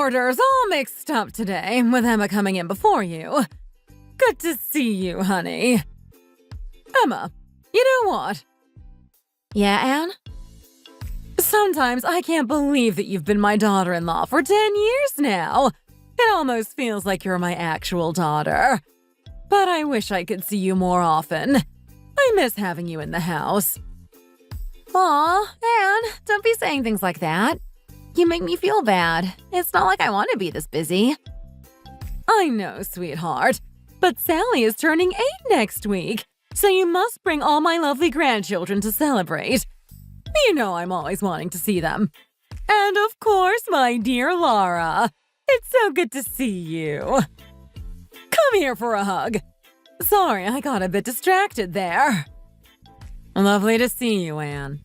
orders all mixed up today, with Emma coming in before you. Good to see you, honey. Emma, you know what? Yeah, Anne? Sometimes I can't believe that you've been my daughter-in-law for 10 years now. It almost feels like you're my actual daughter. But I wish I could see you more often. I miss having you in the house. Aw, Anne, don't be saying things like that. You make me feel bad. It's not like I want to be this busy. I know, sweetheart. But Sally is turning 8 next week, so you must bring all my lovely grandchildren to celebrate. You know I'm always wanting to see them. And of course, my dear Laura. It's so good to see you. Come here for a hug. Sorry, I got a bit distracted there. Lovely to see you, Anne.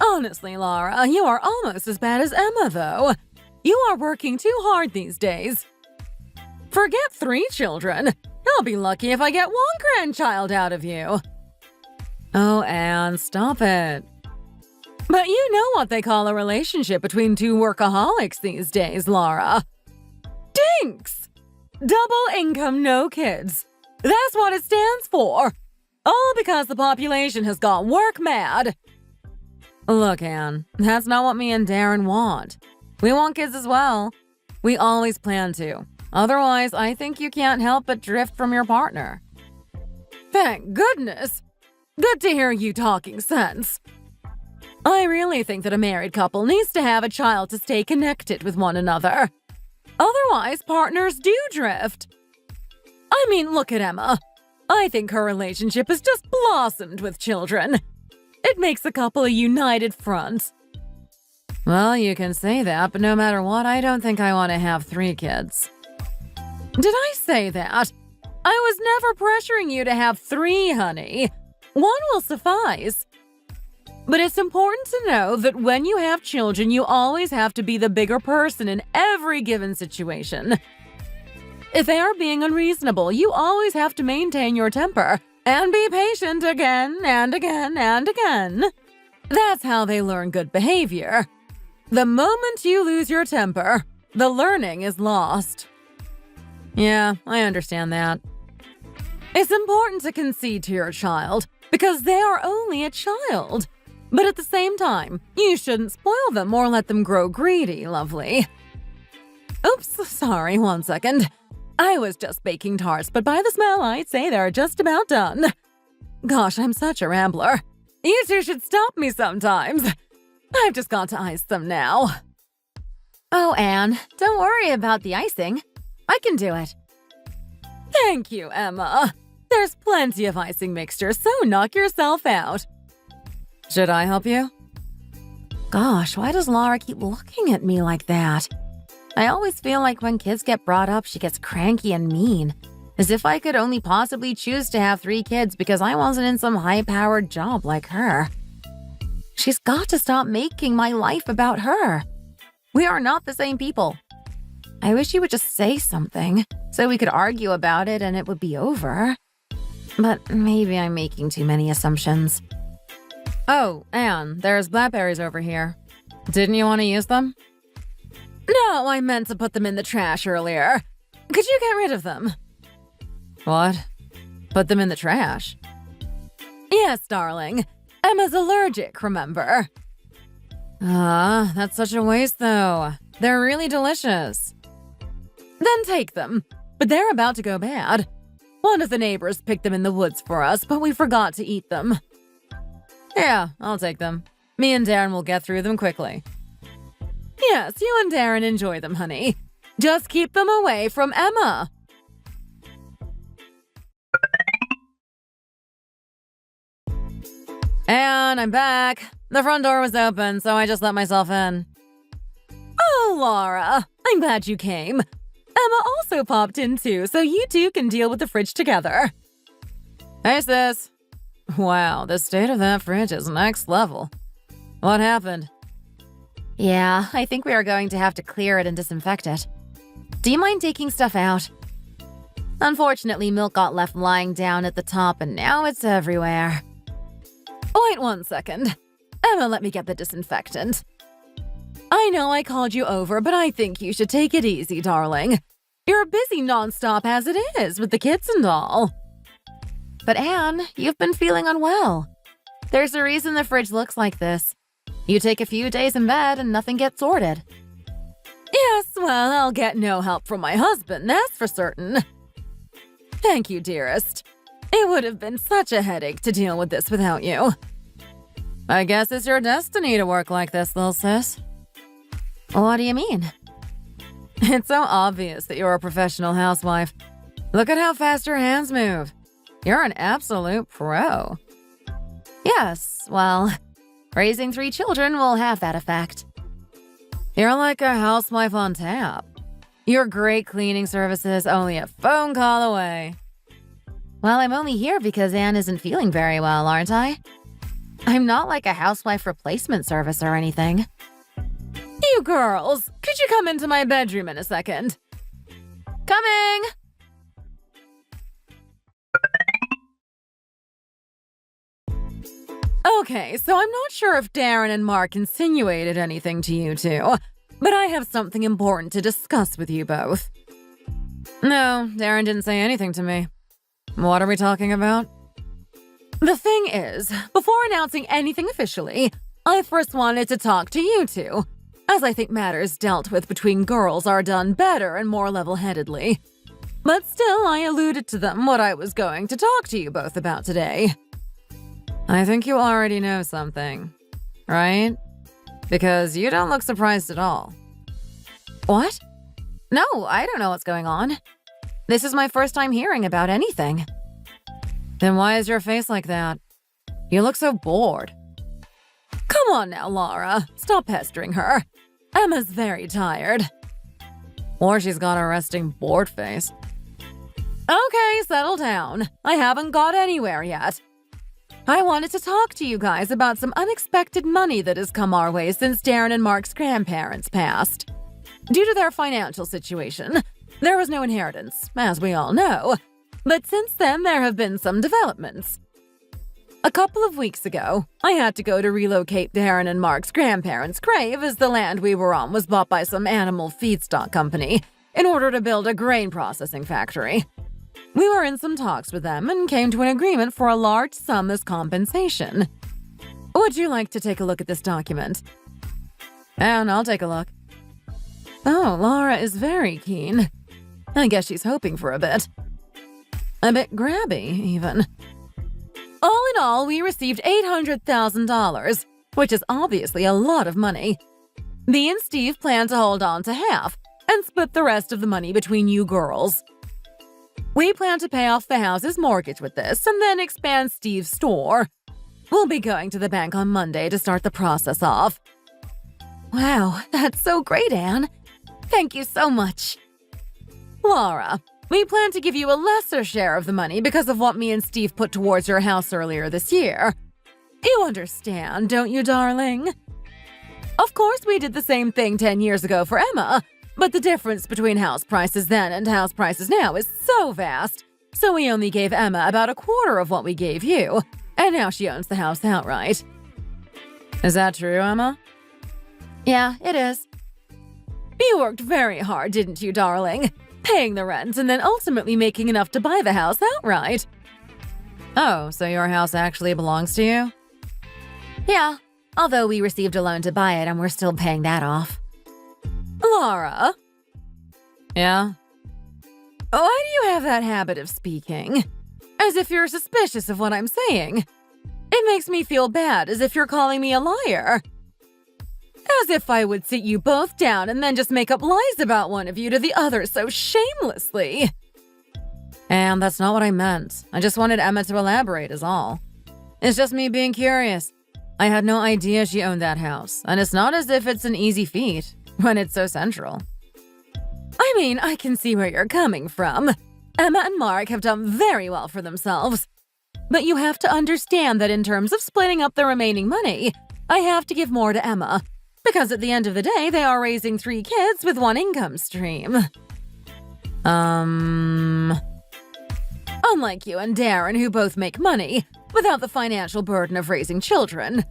Honestly, Laura, you are almost as bad as Emma, though. You are working too hard these days. Forget 3 children. I'll be lucky if I get 1 grandchild out of you. Oh, Anne, stop it. But you know what they call a relationship between 2 workaholics these days, Laura. DINKS! Double income, no kids. That's what it stands for. All because the population has got work mad. Look, Anne, that's not what me and Darren want. We want kids as well. We always plan to. Otherwise, I think you can't help but drift from your partner. Thank goodness. Good to hear you talking sense. I really think that a married couple needs to have a child to stay connected with one another. Otherwise, partners do drift. I mean, look at Emma. I think her relationship has just blossomed with children. It makes the couple a united front. Well, you can say that, but no matter what, I don't think I want to have 3 kids. Did I say that? I was never pressuring you to have 3, honey. 1 will suffice. But it's important to know that when you have children, you always have to be the bigger person in every given situation. If they are being unreasonable, you always have to maintain your temper and be patient again and again and again. That's how they learn good behavior. The moment you lose your temper, the learning is lost. Yeah, I understand that. It's important to concede to your child because they are only a child. But at the same time, you shouldn't spoil them or let them grow greedy, lovely. Oops, sorry, 1 second. I was just baking tarts, but by the smell, I'd say they're just about done. Gosh, I'm such a rambler. You two should stop me sometimes. I've just got to ice them now. Oh, Anne, don't worry about the icing. I can do it. Thank you, Emma. There's plenty of icing mixture, so knock yourself out. Should I help you? Gosh, why does Laura keep looking at me like that? I always feel like when kids get brought up, she gets cranky and mean. As if I could only possibly choose to have 3 kids because I wasn't in some high-powered job like her. She's got to stop making my life about her. We are not the same people. I wish she would just say something so we could argue about it and it would be over. But maybe I'm making too many assumptions. Oh, Anne, there's blackberries over here. Didn't you want to use them? No, I meant to put them in the trash earlier. Could you get rid of them? What? Put them in the trash? Yes, darling. Emma's allergic, remember? That's such a waste, though. They're really delicious. Then take them. But they're about to go bad. One of the neighbors picked them in the woods for us, but we forgot to eat them. Yeah, I'll take them. Me and Darren will get through them quickly. Yes, you and Darren enjoy them, honey. Just keep them away from Emma. And I'm back. The front door was open, so I just let myself in. Oh, Laura, I'm glad you came. Emma also popped in too, so you two can deal with the fridge together. Hey, sis. Wow, the state of that fridge is next level. What happened? Yeah, I think we are going to have to clear it and disinfect it. Do you mind taking stuff out? Unfortunately, milk got left lying down at the top and now it's everywhere. Wait 1 second. Emma, let me get the disinfectant. I I know I called you over, but I think you should take it easy, darling. You're busy nonstop as it is with the kids and all. But Anne, you've been feeling unwell. There's a reason the fridge looks like this. You take a few days in bed and nothing gets sorted. Yes, well, I'll get no help from my husband, that's for certain. Thank you, dearest. It would have been such a headache to deal with this without you. I guess it's your destiny to work like this, little sis. What do you mean? It's so obvious that you're a professional housewife. Look at how fast your hands move. You're an absolute pro. Yes, well, raising 3 children will have that effect. You're like a housewife on tap. Your great cleaning services only a phone call away. Well, I'm only here because Anne isn't feeling very well, aren't I? I'm not like a housewife replacement service or anything. You girls, could you come into my bedroom in a second? Coming! Okay, so I'm not sure if Darren and Mark insinuated anything to you two, but I have something important to discuss with you both. No, Darren didn't say anything to me. What are we talking about? The thing is, before announcing anything officially, I first wanted to talk to you two, as I think matters dealt with between girls are done better and more level-headedly. But still, I alluded to them what I was going to talk to you both about today. I think you already know something, right? Because you don't look surprised at all. What? No, I don't know what's going on. This is my first time hearing about anything. Then why is your face like that? You look so bored. Come on now, Laura. Stop pestering her. Emma's very tired. Or she's got a resting bored face. Okay, settle down. I haven't got anywhere yet. I wanted to talk to you guys about some unexpected money that has come our way since Darren and Mark's grandparents passed. Due to their financial situation, there was no inheritance, as we all know. But since then, there have been some developments. A couple of weeks ago, I had to go to relocate Darren and Mark's grandparents' grave as the land we were on was bought by some animal feedstock company in order to build a grain processing factory. We were in some talks with them and came to an agreement for a large sum as compensation. Would you like to take a look at this document? And I'll take a look. Oh, Laura is very keen. I guess she's hoping for a bit. A bit grabby, even. All in all, we received $800,000, which is obviously a lot of money. Me and Steve plan to hold on to half and split the rest of the money between you girls. We plan to pay off the house's mortgage with this and then expand Steve's store. We'll be going to the bank on Monday to start the process off. Wow, that's so great, Anne. Thank you so much. Laura, we plan to give you a lesser share of the money because of what me and Steve put towards your house earlier this year. You understand, don't you, darling? Of course, we did the same thing 10 years ago for Emma, but the difference between house prices then and house prices now is so vast, so we only gave Emma about a quarter of what we gave you, and now she owns the house outright. Is that true, Emma? Yeah, it is. You worked very hard, didn't you, darling? Paying the rent and then ultimately making enough to buy the house outright. Oh, so your house actually belongs to you? Yeah, although we received a loan to buy it and we're still paying that off. Laura? Yeah? Why do you have that habit of speaking? As if you're suspicious of what I'm saying. It makes me feel bad, as if you're calling me a liar. As if I would sit you both down and then just make up lies about one of you to the other so shamelessly. And that's not what I meant. I just wanted Emma to elaborate is all. It's just me being curious. I had no idea she owned that house, and it's not as if it's an easy feat when it's so central. I mean, I can see where you're coming from. Emma and Mark have done very well for themselves. But you have to understand that in terms of splitting up the remaining money, I have to give more to Emma. Because at the end of the day, they are raising 3 kids with 1 income stream. Unlike you and Darren, who both make money, without the financial burden of raising children.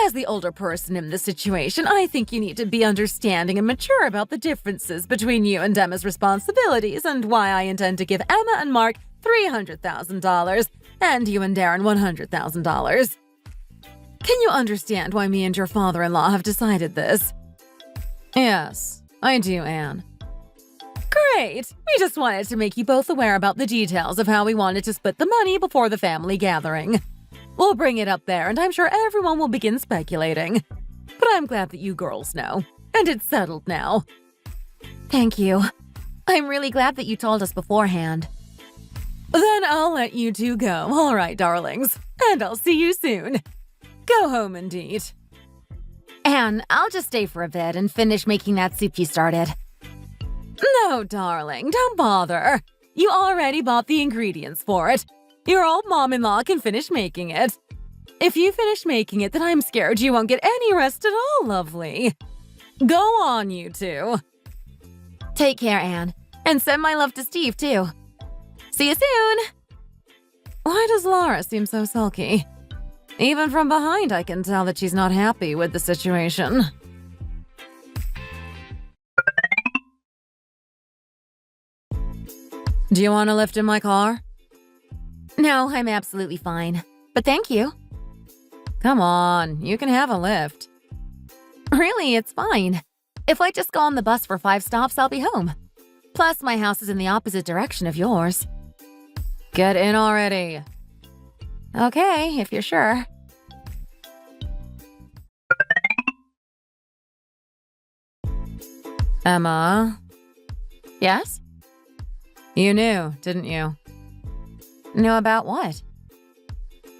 As the older person in this situation, I think you need to be understanding and mature about the differences between you and Emma's responsibilities and why I intend to give Emma and Mark $300,000 and you and Darren $100,000. Can you understand why me and your father-in-law have decided this? Yes, I do, Anne. Great! We just wanted to make you both aware about the details of how we wanted to split the money before the family gathering. We'll bring it up there, and I'm sure everyone will begin speculating. But I'm glad that you girls know, and it's settled now. Thank you. I'm really glad that you told us beforehand. Then I'll let you two go, all right, darlings, and I'll see you soon. Go home and eat. Anne, I'll just stay for a bit and finish making that soup you started. No, darling, don't bother. You already bought the ingredients for it. Your old mom-in-law can finish making it. If you finish making it, then I'm scared you won't get any rest at all, lovely. Go on, you two. Take care, Anne. And send my love to Steve, too. See you soon! Why does Laura seem so sulky? Even from behind, I can tell that she's not happy with the situation. Do you want a lift in my car? No, I'm absolutely fine. But thank you. Come on, you can have a lift. Really, it's fine. If I just go on the bus for 5 stops, I'll be home. Plus, my house is in the opposite direction of yours. Get in already. Okay, if you're sure. Emma? Yes? You knew, didn't you? Knew about what?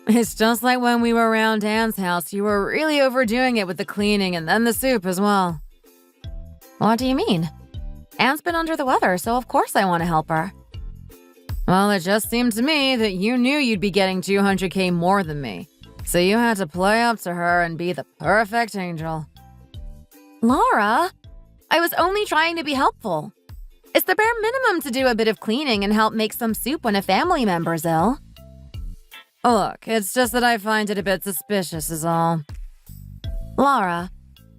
It's just like when we were around Anne's house. You were really overdoing it with the cleaning and then the soup as well. What do you mean? Anne's been under the weather, so of course I want to help her. Well, it just seemed to me that you knew you'd be getting $200K more than me. So you had to play up to her and be the perfect angel. Laura, I was only trying to be helpful. It's the bare minimum to do a bit of cleaning and help make some soup when a family member's ill. Look, it's just that I find it a bit suspicious is all. Laura,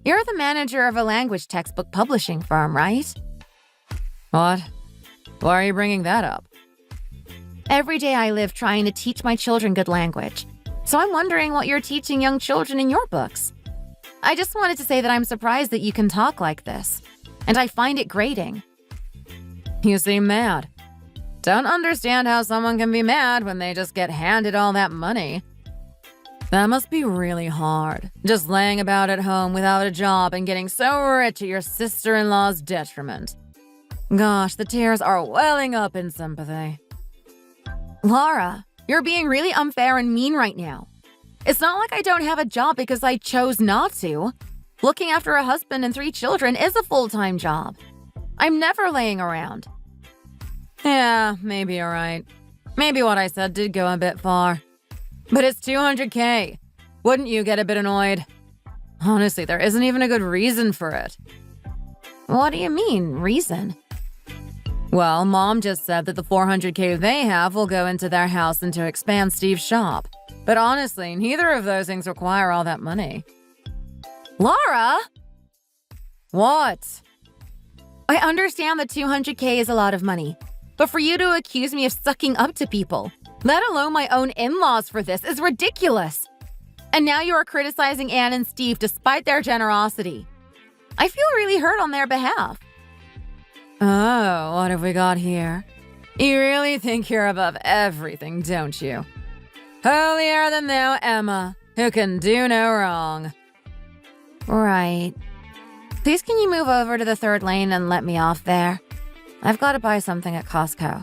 you're the manager of a language textbook publishing firm, right? What? Why are you bringing that up? Every day I live trying to teach my children good language. So I'm wondering what you're teaching young children in your books. I just wanted to say that I'm surprised that you can talk like this. And I find it grating. You seem mad. Don't understand how someone can be mad when they just get handed all that money. That must be really hard, just laying about at home without a job and getting so rich at your sister-in-law's detriment. Gosh, the tears are welling up in sympathy. Laura, you're being really unfair and mean right now. It's not like I don't have a job because I chose not to. Looking after a husband and 3 children is a full-time job. I'm never laying around. Yeah, maybe you're right. Maybe what I said did go a bit far. But it's $200K. Wouldn't you get a bit annoyed? Honestly, there isn't even a good reason for it. What do you mean, reason? Well, Mom just said that the $400K they have will go into their house and to expand Steve's shop. But honestly, neither of those things require all that money. Laura! What? I understand that $200K is a lot of money. But for you to accuse me of sucking up to people, let alone my own in-laws for this, is ridiculous. And now you are criticizing Anne and Steve despite their generosity. I feel really hurt on their behalf. Oh, what have we got here? You really think you're above everything, don't you? Holier than thou, Emma, who can do no wrong. Right. Please can you move over to the 3rd lane and let me off there? I've got to buy something at Costco.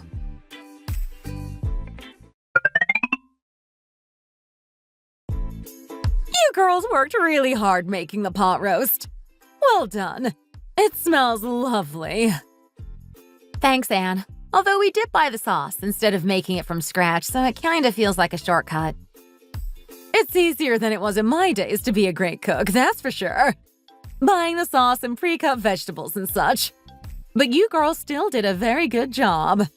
You girls worked really hard making the pot roast. Well done. It smells lovely. Thanks, Anne. Although we did buy the sauce instead of making it from scratch, so it kind of feels like a shortcut. It's easier than it was in my days to be a great cook, that's for sure. Buying the sauce and pre-cut vegetables and such. But you girls still did a very good job.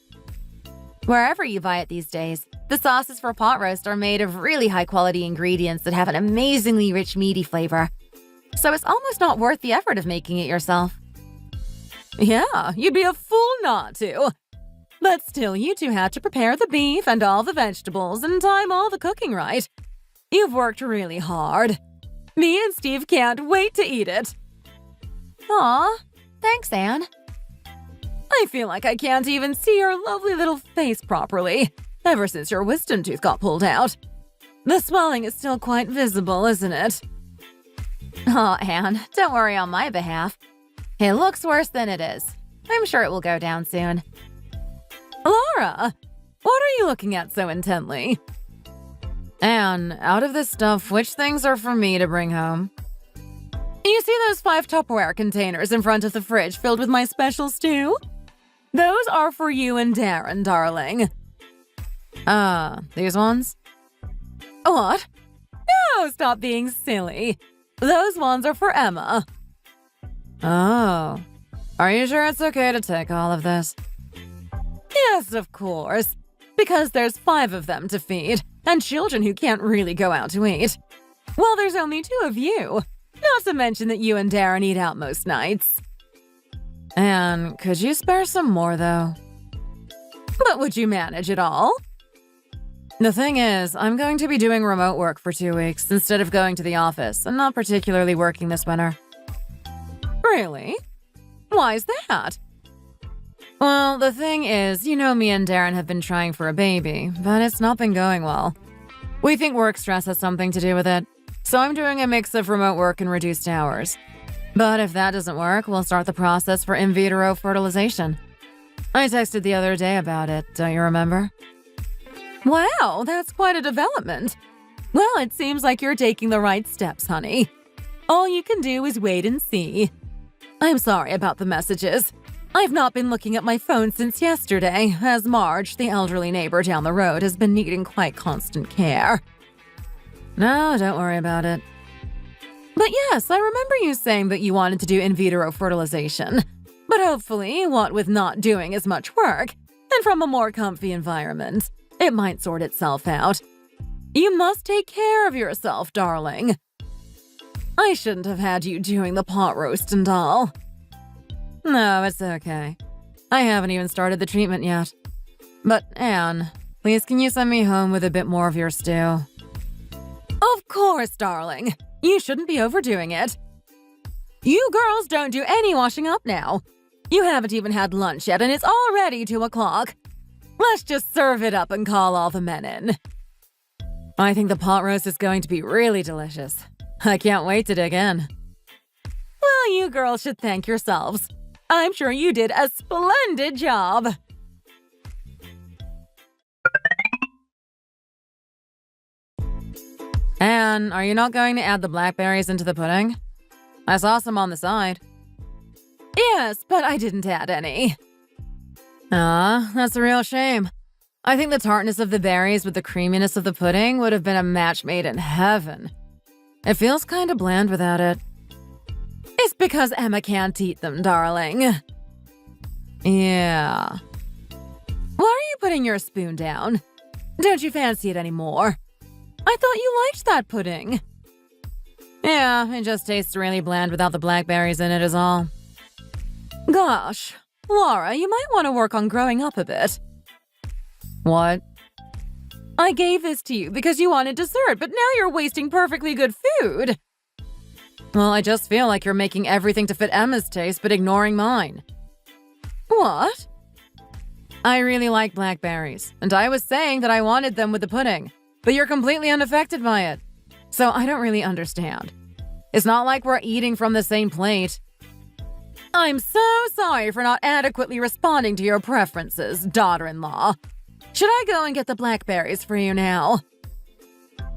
Wherever you buy it these days, The sauces for pot roast are made of really high-quality ingredients that have an amazingly rich, meaty flavor. So it's almost not worth the effort of making it yourself. Yeah, you'd be a fool not to. But still, you two had to prepare the beef and all the vegetables and time all the cooking right. You've worked really hard. Me and Steve can't wait to eat it. Aw, thanks, Anne. I feel like I can't even see your lovely little face properly, ever since your wisdom tooth got pulled out. The swelling is still quite visible, isn't it? Oh, Anne, don't worry on my behalf. It looks worse than it is. I'm sure it will go down soon. Laura, what are you looking at so intently? Anne, out of this stuff, which things are for me to bring home? You see those 5 Tupperware containers in front of the fridge filled with my special stew? Those are for you and Darren, darling. These ones? What? No, stop being silly. Those ones are for Emma. Oh. Are you sure it's okay to take all of this? Yes, of course. Because there's 5 of them to feed, and children who can't really go out to eat. Well, there's only 2 of you. Not to mention that you and Darren eat out most nights. Anne, could you spare some more, though? But would you manage it all? The thing is, I'm going to be doing remote work for 2 weeks instead of going to the office, and not particularly working this winter. Really? Why's that? Well, the thing is, you know me and Darren have been trying for a baby, but it's not been going well. We think work stress has something to do with it, so I'm doing a mix of remote work and reduced hours. But if that doesn't work, we'll start the process for in vitro fertilization. I texted the other day about it, don't you remember? Wow, that's quite a development. Well, it seems like you're taking the right steps, honey. All you can do is wait and see. I'm sorry about the messages. I've not been looking at my phone since yesterday, as Marge, the elderly neighbor down the road, has been needing quite constant care. No, don't worry about it. But yes, I remember you saying that you wanted to do in vitro fertilization. But hopefully, what with not doing as much work, and from a more comfy environment, it might sort itself out. You must take care of yourself, darling. I shouldn't have had you doing the pot roast and all. No, it's okay. I haven't even started the treatment yet. But, Anne, please can you send me home with a bit more of your stew? Of course, darling. You shouldn't be overdoing it. You girls don't do any washing up now. You haven't even had lunch yet, and it's already 2 o'clock. Let's just serve it up and call all the men in. I think the pot roast is going to be really delicious. I can't wait to dig in. Well, you girls should thank yourselves. I'm sure you did a splendid job. Anne, are you not going to add the blackberries into the pudding? I saw some on the side. Yes, but I didn't add any. That's a real shame. I think the tartness of the berries with the creaminess of the pudding would have been a match made in heaven. It feels kind of bland without it. It's because Emma can't eat them, darling. Yeah. Why are you putting your spoon down? Don't you fancy it anymore? I thought you liked that pudding. Yeah, it just tastes really bland without the blackberries in it is all. Gosh, Laura, you might want to work on growing up a bit. What? I gave this to you because you wanted dessert, but now you're wasting perfectly good food. Well, I just feel like you're making everything to fit Emma's taste, but ignoring mine. What? I really like blackberries, and I was saying that I wanted them with the pudding, but you're completely unaffected by it. So I don't really understand. It's not like we're eating from the same plate. I'm so sorry for not adequately responding to your preferences, daughter-in-law. Should I go and get the blackberries for you now?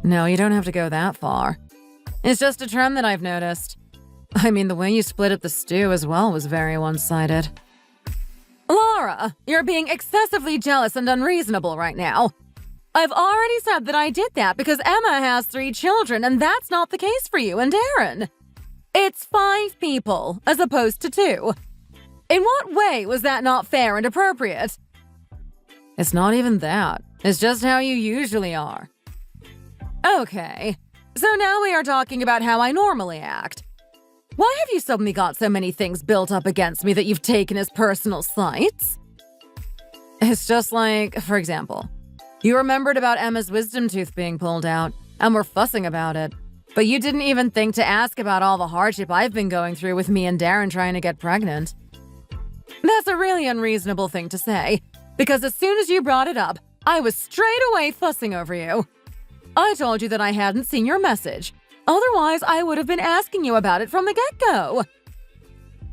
No, you don't have to go that far. It's just a trend that I've noticed. I mean, the way you split up the stew as well was very one-sided. Laura, you're being excessively jealous and unreasonable right now. I've already said that I did that because Emma has 3 children, and that's not the case for you and Darren. It's 5 people, as opposed to 2. In what way was that not fair and appropriate? It's not even that. It's just how you usually are. Okay, so now we are talking about how I normally act. Why have you suddenly got so many things built up against me that you've taken as personal slights? It's just like, for example, you remembered about Emma's wisdom tooth being pulled out, and were fussing about it. But you didn't even think to ask about all the hardship I've been going through with me and Darren trying to get pregnant. That's a really unreasonable thing to say, because as soon as you brought it up, I was straight away fussing over you. I told you that I hadn't seen your message. Otherwise, I would have been asking you about it from the get-go.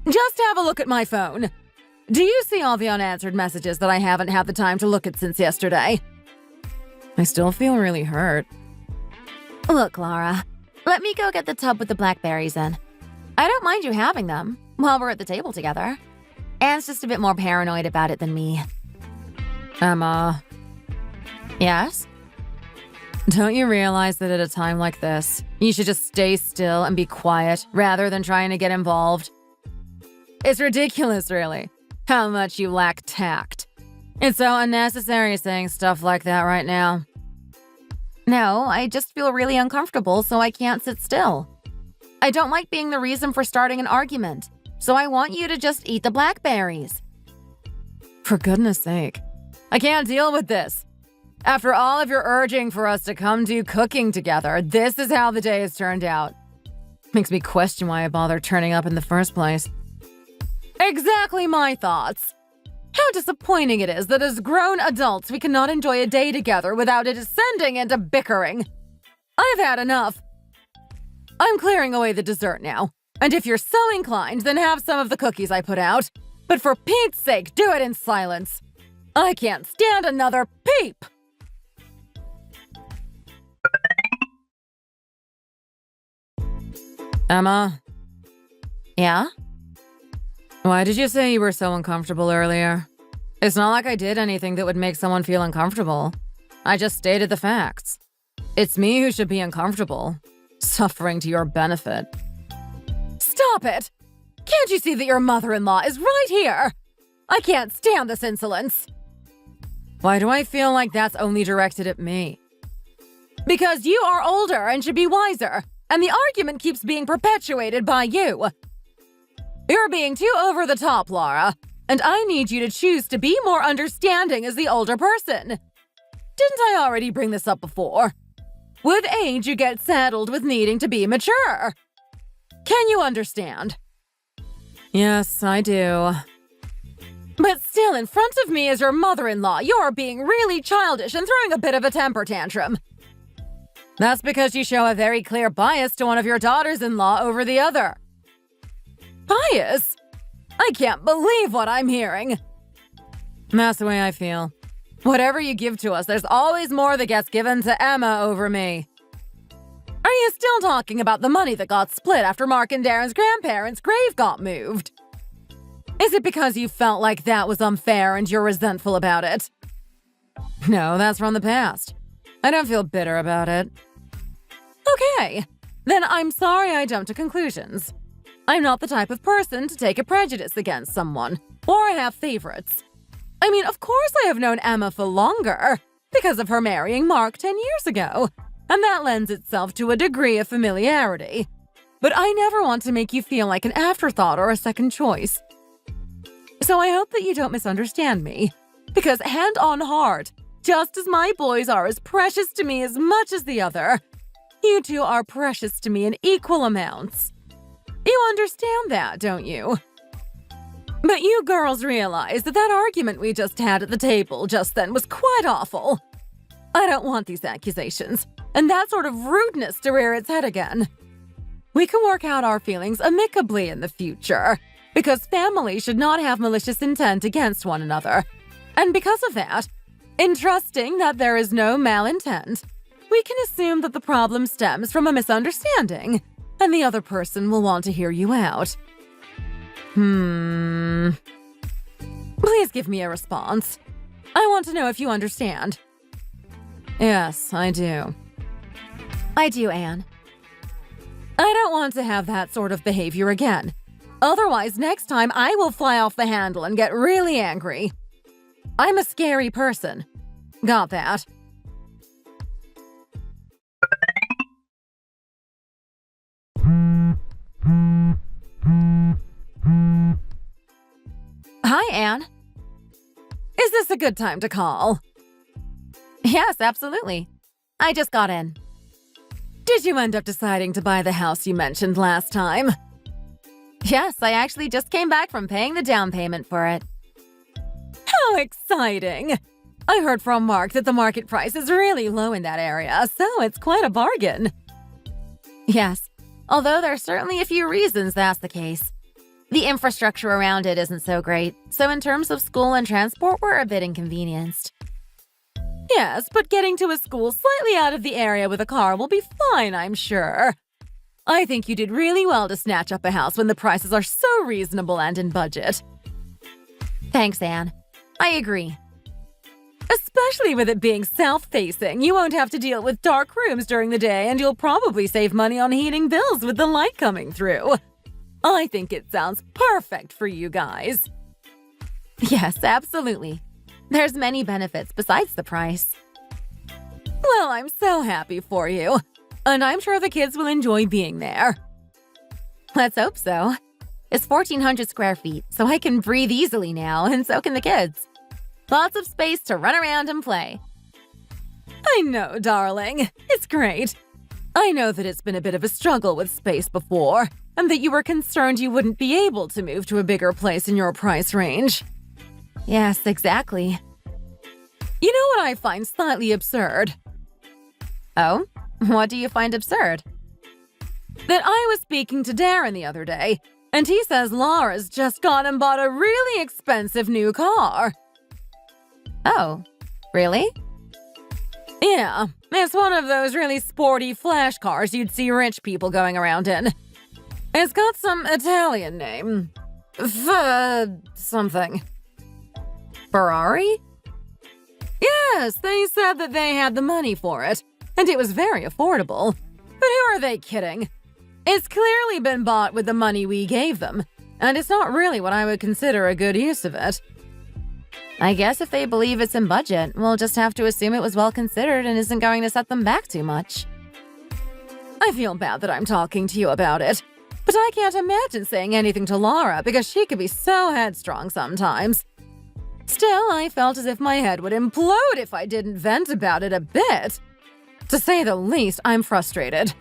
Just have a look at my phone. Do you see all the unanswered messages that I haven't had the time to look at since yesterday? I still feel really hurt. Look, Laura, let me go get the tub with the blackberries in. I don't mind you having them while we're at the table together. Anne's just a bit more paranoid about it than me. Emma. Yes? Don't you realize that at a time like this, you should just stay still and be quiet rather than trying to get involved? It's ridiculous, really, how much you lack tact. It's so unnecessary saying stuff like that right now. No, I just feel really uncomfortable, so I can't sit still. I don't like being the reason for starting an argument, so I want you to just eat the blackberries. For goodness sake, I can't deal with this. After all of your urging for us to come do cooking together, this is how the day has turned out. Makes me question why I bothered turning up in the first place. Exactly my thoughts. How disappointing it is that as grown adults we cannot enjoy a day together without it descending into bickering. I've had enough. I'm clearing away the dessert now, and if you're so inclined, then have some of the cookies I put out. But for Pete's sake, do it in silence. I can't stand another peep! Emma? Yeah? Why did you say you were so uncomfortable earlier? It's not like I did anything that would make someone feel uncomfortable. I just stated the facts. It's me who should be uncomfortable, suffering to your benefit. Stop it! Can't you see that your mother-in-law is right here? I can't stand this insolence. Why do I feel like that's only directed at me? Because you are older and should be wiser, and the argument keeps being perpetuated by you. You're being too over the top, Laura, and I need you to choose to be more understanding as the older person. Didn't I already bring this up before? With age, you get saddled with needing to be mature. Can you understand? Yes, I do. But still, in front of me as your mother-in-law, you're being really childish and throwing a bit of a temper tantrum. That's because you show a very clear bias to one of your daughters-in-law over the other. Bias? I can't believe what I'm hearing. That's the way I feel. Whatever you give to us, there's always more that gets given to Emma over me. Are you still talking about the money that got split after Mark and Darren's grandparents' grave got moved? Is it because you felt like that was unfair and you're resentful about it? No, that's from the past. I don't feel bitter about it. Okay, then I'm sorry I jumped to conclusions. I'm not the type of person to take a prejudice against someone, or have favorites. I mean, of course I have known Emma for longer, because of her marrying Mark 10 years ago, and that lends itself to a degree of familiarity. But I never want to make you feel like an afterthought or a second choice. So I hope that you don't misunderstand me, because hand on heart, just as my boys are as precious to me as much as the other, you two are precious to me in equal amounts. You understand that, don't you? But you girls realize that that argument we just had at the table just then was quite awful. I don't want these accusations, and that sort of rudeness to rear its head again. We can work out our feelings amicably in the future, because families should not have malicious intent against one another. And because of that, in trusting that there is no malintent, we can assume that the problem stems from a misunderstanding, and the other person will want to hear you out. Please give me a response. I want to know if you understand. Yes, I do. I do, Anne. I don't want to have that sort of behavior again. Otherwise, next time I will fly off the handle and get really angry. I'm a scary person. Got that. Hi, Anne. Is this a good time to call? Yes, absolutely. I just got in. Did you end up deciding to buy the house you mentioned last time? Yes, I actually just came back from paying the down payment for it. How exciting! I heard from Mark that the market price is really low in that area, so it's quite a bargain. Yes, although there's certainly a few reasons that's the case. The infrastructure around it isn't so great, so in terms of school and transport, we're a bit inconvenienced. Yes, but getting to a school slightly out of the area with a car will be fine, I'm sure. I think you did really well to snatch up a house when the prices are so reasonable and in budget. Thanks, Anne. I agree. Especially with it being south-facing, you won't have to deal with dark rooms during the day, and you'll probably save money on heating bills with the light coming through. I think it sounds perfect for you guys. Yes, absolutely. There's many benefits besides the price. Well, I'm so happy for you. And I'm sure the kids will enjoy being there. Let's hope so. It's 1,400 square feet, so I can breathe easily now, and so can the kids. Lots of space to run around and play. I know, darling. It's great. I know that it's been a bit of a struggle with space before, and that you were concerned you wouldn't be able to move to a bigger place in your price range. Yes, exactly. You know what I find slightly absurd? Oh? What do you find absurd? That I was speaking to Darren the other day, and he says Laura's just gone and bought a really expensive new car. Oh, really? Yeah, it's one of those really sporty flash cars you'd see rich people going around in. It's got some Italian name. Something. Ferrari? Yes, they said that they had the money for it, and it was very affordable. But who are they kidding? It's clearly been bought with the money we gave them, and it's not really what I would consider a good use of it. I guess if they believe it's in budget, we'll just have to assume it was well considered and isn't going to set them back too much. I feel bad that I'm talking to you about it, but I can't imagine saying anything to Laura because she can be so headstrong sometimes. Still, I felt as if my head would implode if I didn't vent about it a bit. To say the least, I'm frustrated.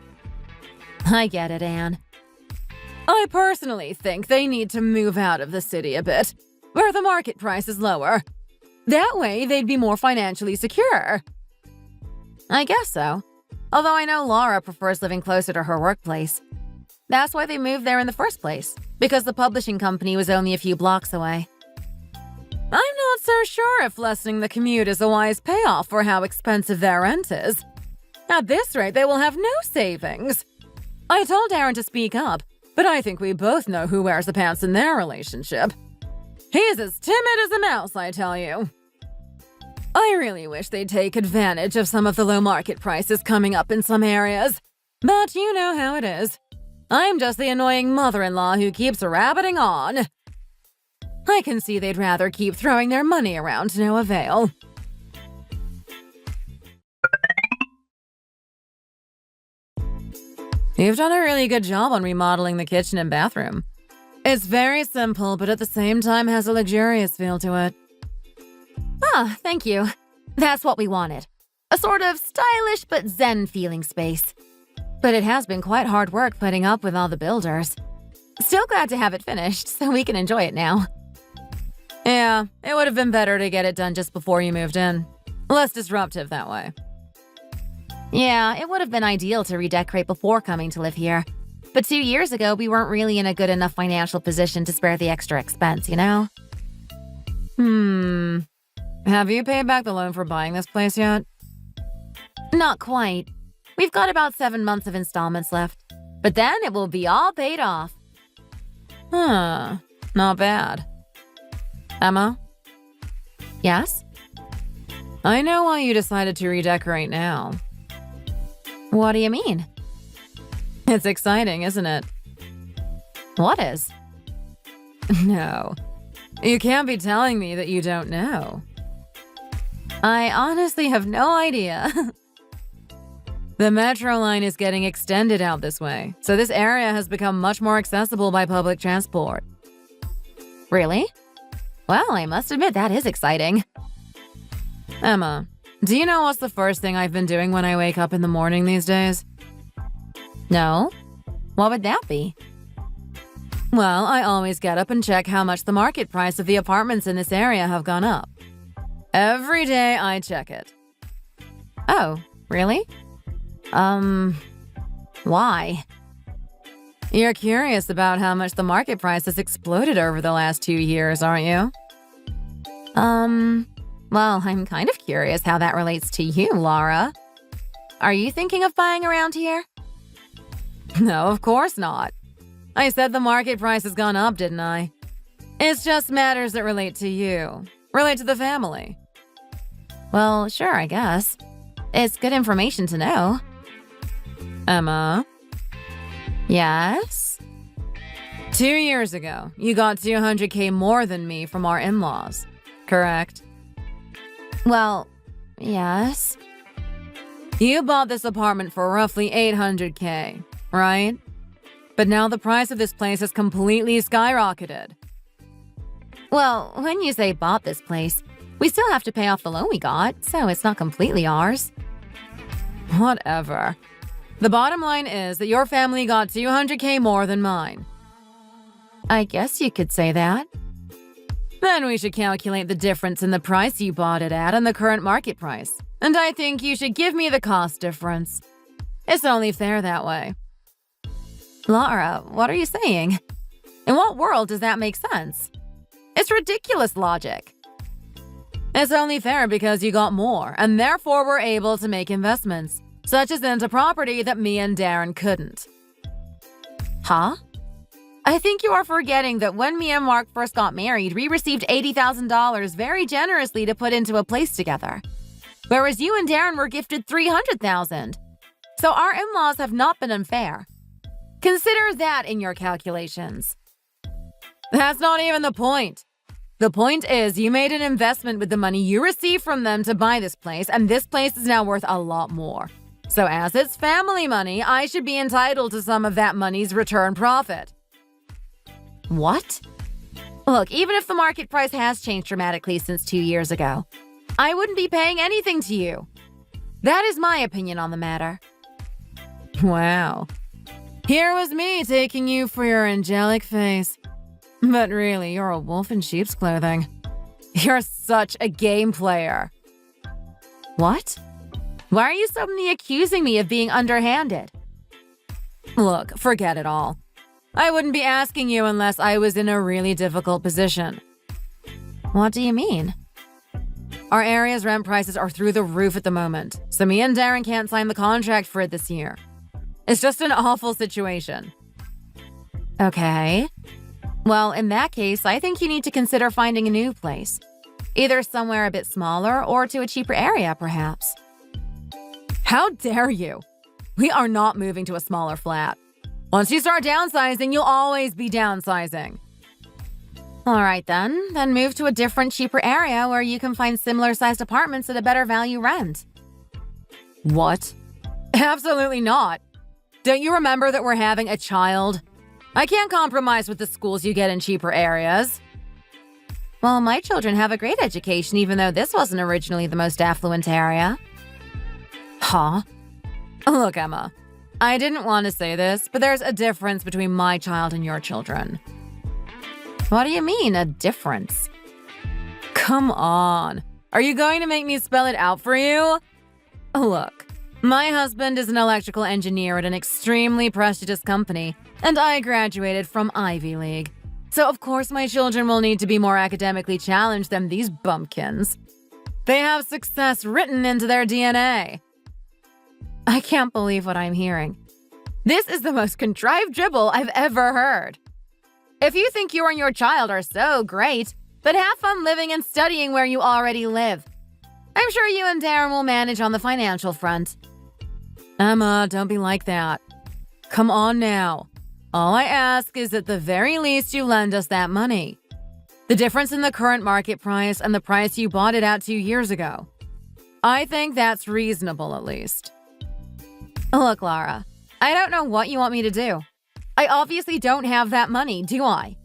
I get it, Anne. I personally think they need to move out of the city a bit, where the market price is lower. That way, they'd be more financially secure. I guess so. Although I know Laura prefers living closer to her workplace. That's why they moved there in the first place, because the publishing company was only a few blocks away. I'm not so sure if lessening the commute is a wise payoff for how expensive their rent is. At this rate, they will have no savings. I told Aaron to speak up, but I think we both know who wears the pants in their relationship. He's as timid as a mouse, I tell you. I really wish they'd take advantage of some of the low market prices coming up in some areas. But you know how it is. I'm just the annoying mother-in-law who keeps rabbiting on. I can see they'd rather keep throwing their money around to no avail. You've done a really good job on remodeling the kitchen and bathroom. It's very simple, but at the same time has a luxurious feel to it. Ah, thank you. That's what we wanted. A sort of stylish but zen-feeling space. But it has been quite hard work putting up with all the builders. Still glad to have it finished, so we can enjoy it now. Yeah, it would have been better to get it done just before you moved in. Less disruptive that way. Yeah, it would have been ideal to redecorate before coming to live here. But 2 years ago, we weren't really in a good enough financial position to spare the extra expense, you know? Have you paid back the loan for buying this place yet? Not quite. We've got about 7 months of installments left. But then it will be all paid off. Not bad. Emma? Yes? I know why you decided to redecorate now. What do you mean? It's exciting, isn't it? What is? No. You can't be telling me that you don't know. I honestly have no idea. The metro line is getting extended out this way, so this area has become much more accessible by public transport. Really? Well, I must admit that is exciting. Emma, do you know what's the first thing I've been doing when I wake up in the morning these days? No? What would that be? Well, I always get up and check how much the market price of the apartments in this area have gone up. Every day I check it. Oh, really? Why? You're curious about how much the market price has exploded over the last 2 years, aren't you? Well, I'm kind of curious how that relates to you, Laura. Are you thinking of buying around here? No, of course not. I said the market price has gone up, didn't I? It's just matters that relate to you. Relate to the family. Well, sure, I guess. It's good information to know. Emma? Yes? 2 years ago, you got $200K more than me from our in-laws, correct? Well, yes. You bought this apartment for roughly $800K, right? But now the price of this place has completely skyrocketed. Well, when you say bought this place, we still have to pay off the loan we got, so it's not completely ours. Whatever. The bottom line is that your family got $200K more than mine. I guess you could say that. Then we should calculate the difference in the price you bought it at and the current market price. And I think you should give me the cost difference. It's only fair that way. Laura, what are you saying? In what world does that make sense? It's ridiculous logic. It's only fair because you got more, and therefore were able to make investments, such as into property that me and Darren couldn't. Huh? I think you are forgetting that when me and Mark first got married, we received $80,000 very generously to put into a place together. Whereas you and Darren were gifted $300,000. So our in-laws have not been unfair. Consider that in your calculations. That's not even the point. The point is you made an investment with the money you received from them to buy this place, and this place is now worth a lot more. So as it's family money, I should be entitled to some of that money's return profit. What? Look, even if the market price has changed dramatically since 2 years ago, I wouldn't be paying anything to you. That is my opinion on the matter. Wow. Here was me taking you for your angelic face. But really, you're a wolf in sheep's clothing. You're such a game player. What? Why are you suddenly accusing me of being underhanded? Look, forget it all. I wouldn't be asking you unless I was in a really difficult position. What do you mean? Our area's rent prices are through the roof at the moment, so me and Darren can't sign the contract for it this year. It's just an awful situation. Okay. Well, in that case, I think you need to consider finding a new place. Either somewhere a bit smaller or to a cheaper area, perhaps. How dare you? We are not moving to a smaller flat. Once you start downsizing, you'll always be downsizing. All right, then move to a different, cheaper area where you can find similar-sized apartments at a better value rent. What? Absolutely not. Don't you remember that we're having a child? I can't compromise with the schools you get in cheaper areas. Well, my children have a great education, even though this wasn't originally the most affluent area. Huh? Look, Emma, I didn't want to say this, but there's a difference between my child and your children. What do you mean, a difference? Come on. Are you going to make me spell it out for you? Look, my husband is an electrical engineer at an extremely prestigious company, and I graduated from Ivy League. So of course my children will need to be more academically challenged than these bumpkins. They have success written into their DNA. I can't believe what I'm hearing. This is the most contrived dribble I've ever heard. If you think you and your child are so great, then have fun living and studying where you already live. I'm sure you and Darren will manage on the financial front. Emma, don't be like that. Come on now. All I ask is at the very least you lend us that money. The difference in the current market price and the price you bought it at 2 years ago. I think that's reasonable, at least. Look, Lara, I don't know what you want me to do. I obviously don't have that money, do I?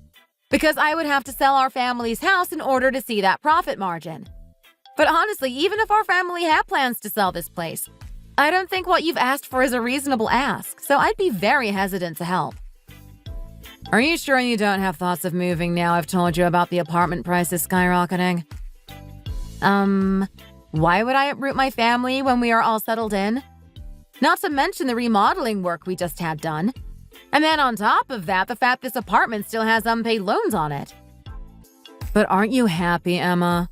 Because I would have to sell our family's house in order to see that profit margin. But honestly, even if our family had plans to sell this place, I don't think what you've asked for is a reasonable ask, so I'd be very hesitant to help. Are you sure you don't have thoughts of moving now I've told you about the apartment prices skyrocketing? Why would I uproot my family when we are all settled in? Not to mention the remodeling work we just had done. And then on top of that, the fact this apartment still has unpaid loans on it. But aren't you happy, Emma?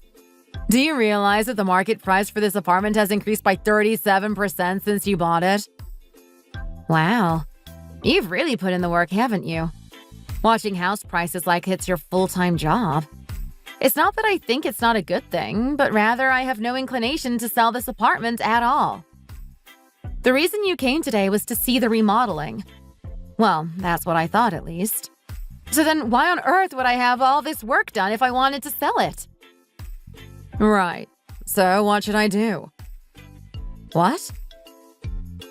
Do you realize that the market price for this apartment has increased by 37% since you bought it? Wow. You've really put in the work, haven't you? Watching house prices like it's your full-time job. It's not that I think it's not a good thing, but rather I have no inclination to sell this apartment at all. The reason you came today was to see the remodeling. Well, that's what I thought at least. So then why on earth would I have all this work done if I wanted to sell it? Right. So what should I do? What?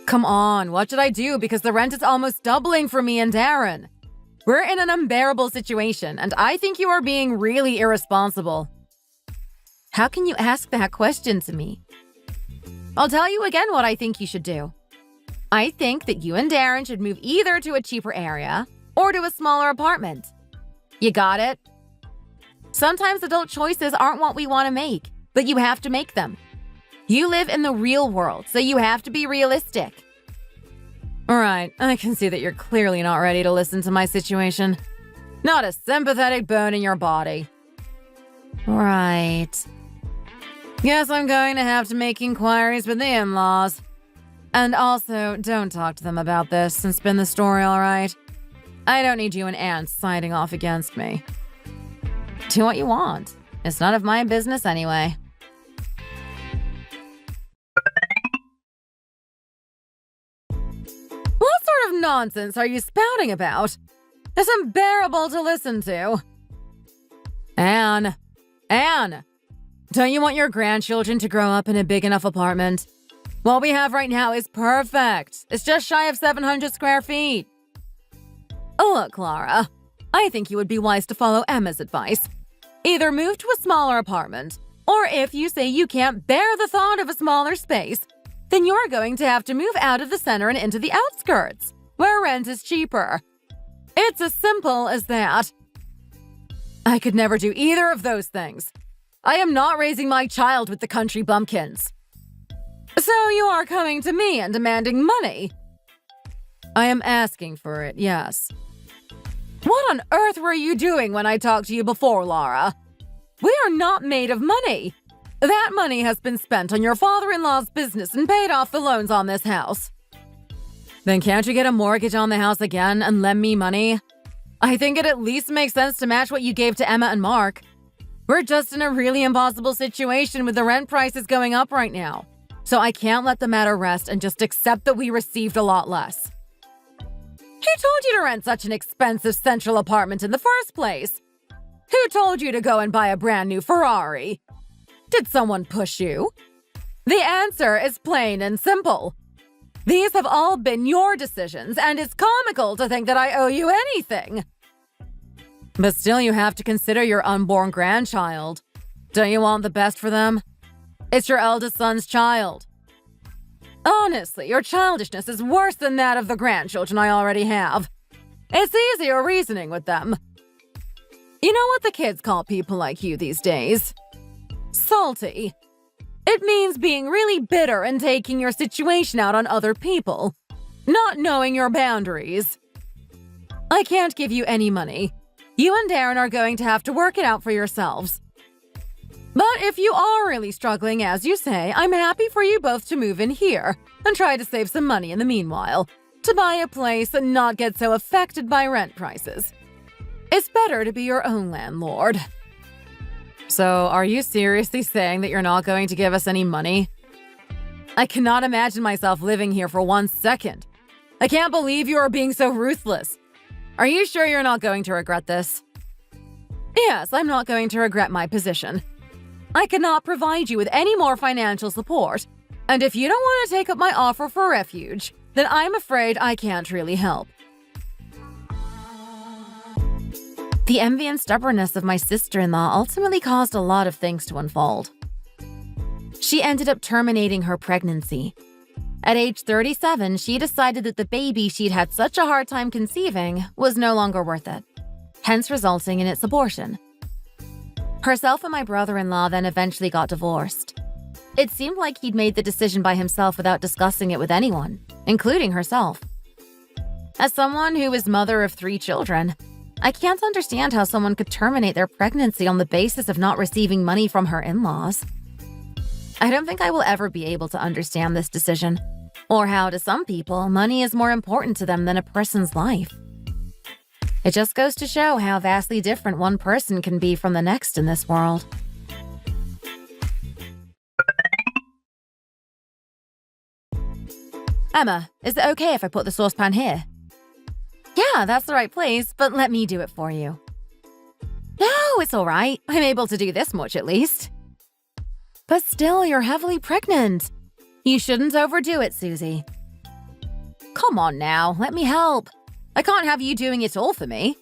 Come on, what should I do? Because the rent is almost doubling for me and Darren. We're in an unbearable situation, and I think you are being really irresponsible. How can you ask that question to me? I'll tell you again what I think you should do. I think that you and Darren should move either to a cheaper area or to a smaller apartment. You got it? Sometimes adult choices aren't what we want to make, but you have to make them. You live in the real world, so you have to be realistic. All right, I can see that you're clearly not ready to listen to my situation. Not a sympathetic bone in your body. Right. Guess I'm going to have to make inquiries with the in-laws. And also, don't talk to them about this and spin the story, all right? I don't need you and Anne siding off against me. Do what you want. It's none of my business anyway. What sort of nonsense are you spouting about? It's unbearable to listen to. Anne! Don't you want your grandchildren to grow up in a big enough apartment? What we have right now is perfect. It's just shy of 700 square feet. Look, Clara, I think you would be wise to follow Emma's advice. Either move to a smaller apartment, or if you say you can't bear the thought of a smaller space, then you're going to have to move out of the center and into the outskirts, where rent is cheaper. It's as simple as that. I could never do either of those things. I am not raising my child with the country bumpkins. So you are coming to me and demanding money? I am asking for it, yes. What on earth were you doing when I talked to you before, Lara? We are not made of money. That money has been spent on your father-in-law's business and paid off the loans on this house. Then can't you get a mortgage on the house again and lend me money? I think it at least makes sense to match what you gave to Emma and Mark. We're just in a really impossible situation with the rent prices going up right now. So I can't let the matter rest and just accept that we received a lot less. Who told you to rent such an expensive central apartment in the first place? Who told you to go and buy a brand new Ferrari? Did someone push you? The answer is plain and simple. These have all been your decisions, and it's comical to think that I owe you anything. But still, you have to consider your unborn grandchild. Don't you want the best for them? It's your eldest son's child. Honestly, your childishness is worse than that of the grandchildren I already have. It's easier reasoning with them. You know what the kids call people like you these days? Salty. It means being really bitter and taking your situation out on other people, not knowing your boundaries. I can't give you any money. You and Darren are going to have to work it out for yourselves. But if you are really struggling, as you say, I'm happy for you both to move in here and try to save some money in the meanwhile, to buy a place and not get so affected by rent prices. It's better to be your own landlord. So, are you seriously saying that you're not going to give us any money? I cannot imagine myself living here for 1 second. I can't believe you are being so ruthless. Are you sure you're not going to regret this? Yes, I'm not going to regret my position. I cannot provide you with any more financial support. And if you don't want to take up my offer for refuge, then I'm afraid I can't really help. The envy and stubbornness of my sister-in-law ultimately caused a lot of things to unfold. She ended up terminating her pregnancy. At age 37, she decided that the baby she'd had such a hard time conceiving was no longer worth it, hence resulting in its abortion. Herself and my brother-in-law then eventually got divorced. It seemed like he'd made the decision by himself without discussing it with anyone, including herself. As someone who is mother of 3 children, I can't understand how someone could terminate their pregnancy on the basis of not receiving money from her in-laws. I don't think I will ever be able to understand this decision, or how, to some people, money is more important to them than a person's life. It just goes to show how vastly different one person can be from the next in this world. Emma, is it okay if I put the saucepan here? Yeah, that's the right place, but let me do it for you. No, it's all right. I'm able to do this much at least. But still, you're heavily pregnant. You shouldn't overdo it, Susie. Come on now, let me help. I can't have you doing it all for me.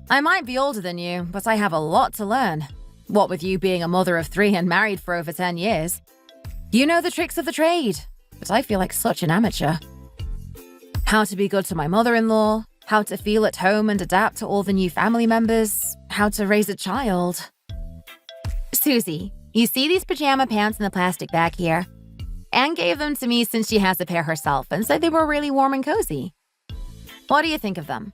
I might be older than you, but I have a lot to learn. What with you being a mother of 3 and married for over 10 years. You know the tricks of the trade, but I feel like such an amateur. How to be good to my mother-in-law, how to feel at home and adapt to all the new family members, how to raise a child. Susie, you see these pajama pants in the plastic bag here? Anne gave them to me since she has a pair herself and said they were really warm and cozy. What do you think of them?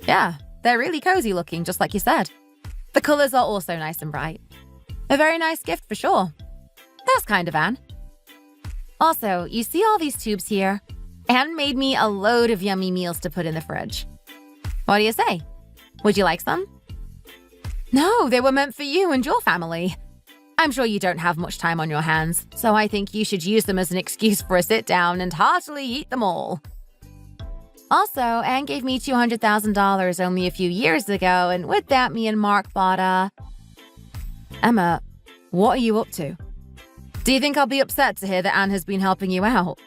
Yeah, they're really cozy looking, just like you said. The colors are also nice and bright. A very nice gift for sure. That's kind of Anne. Also, you see all these tubes here? Anne made me a load of yummy meals to put in the fridge. What do you say? Would you like some? No, they were meant for you and your family. I'm sure you don't have much time on your hands, so I think you should use them as an excuse for a sit-down and heartily eat them all. Also, Anne gave me $200,000 only a few years ago, and with that, me and Mark bought a... Emma, what are you up to? Do you think I'll be upset to hear that Anne has been helping you out?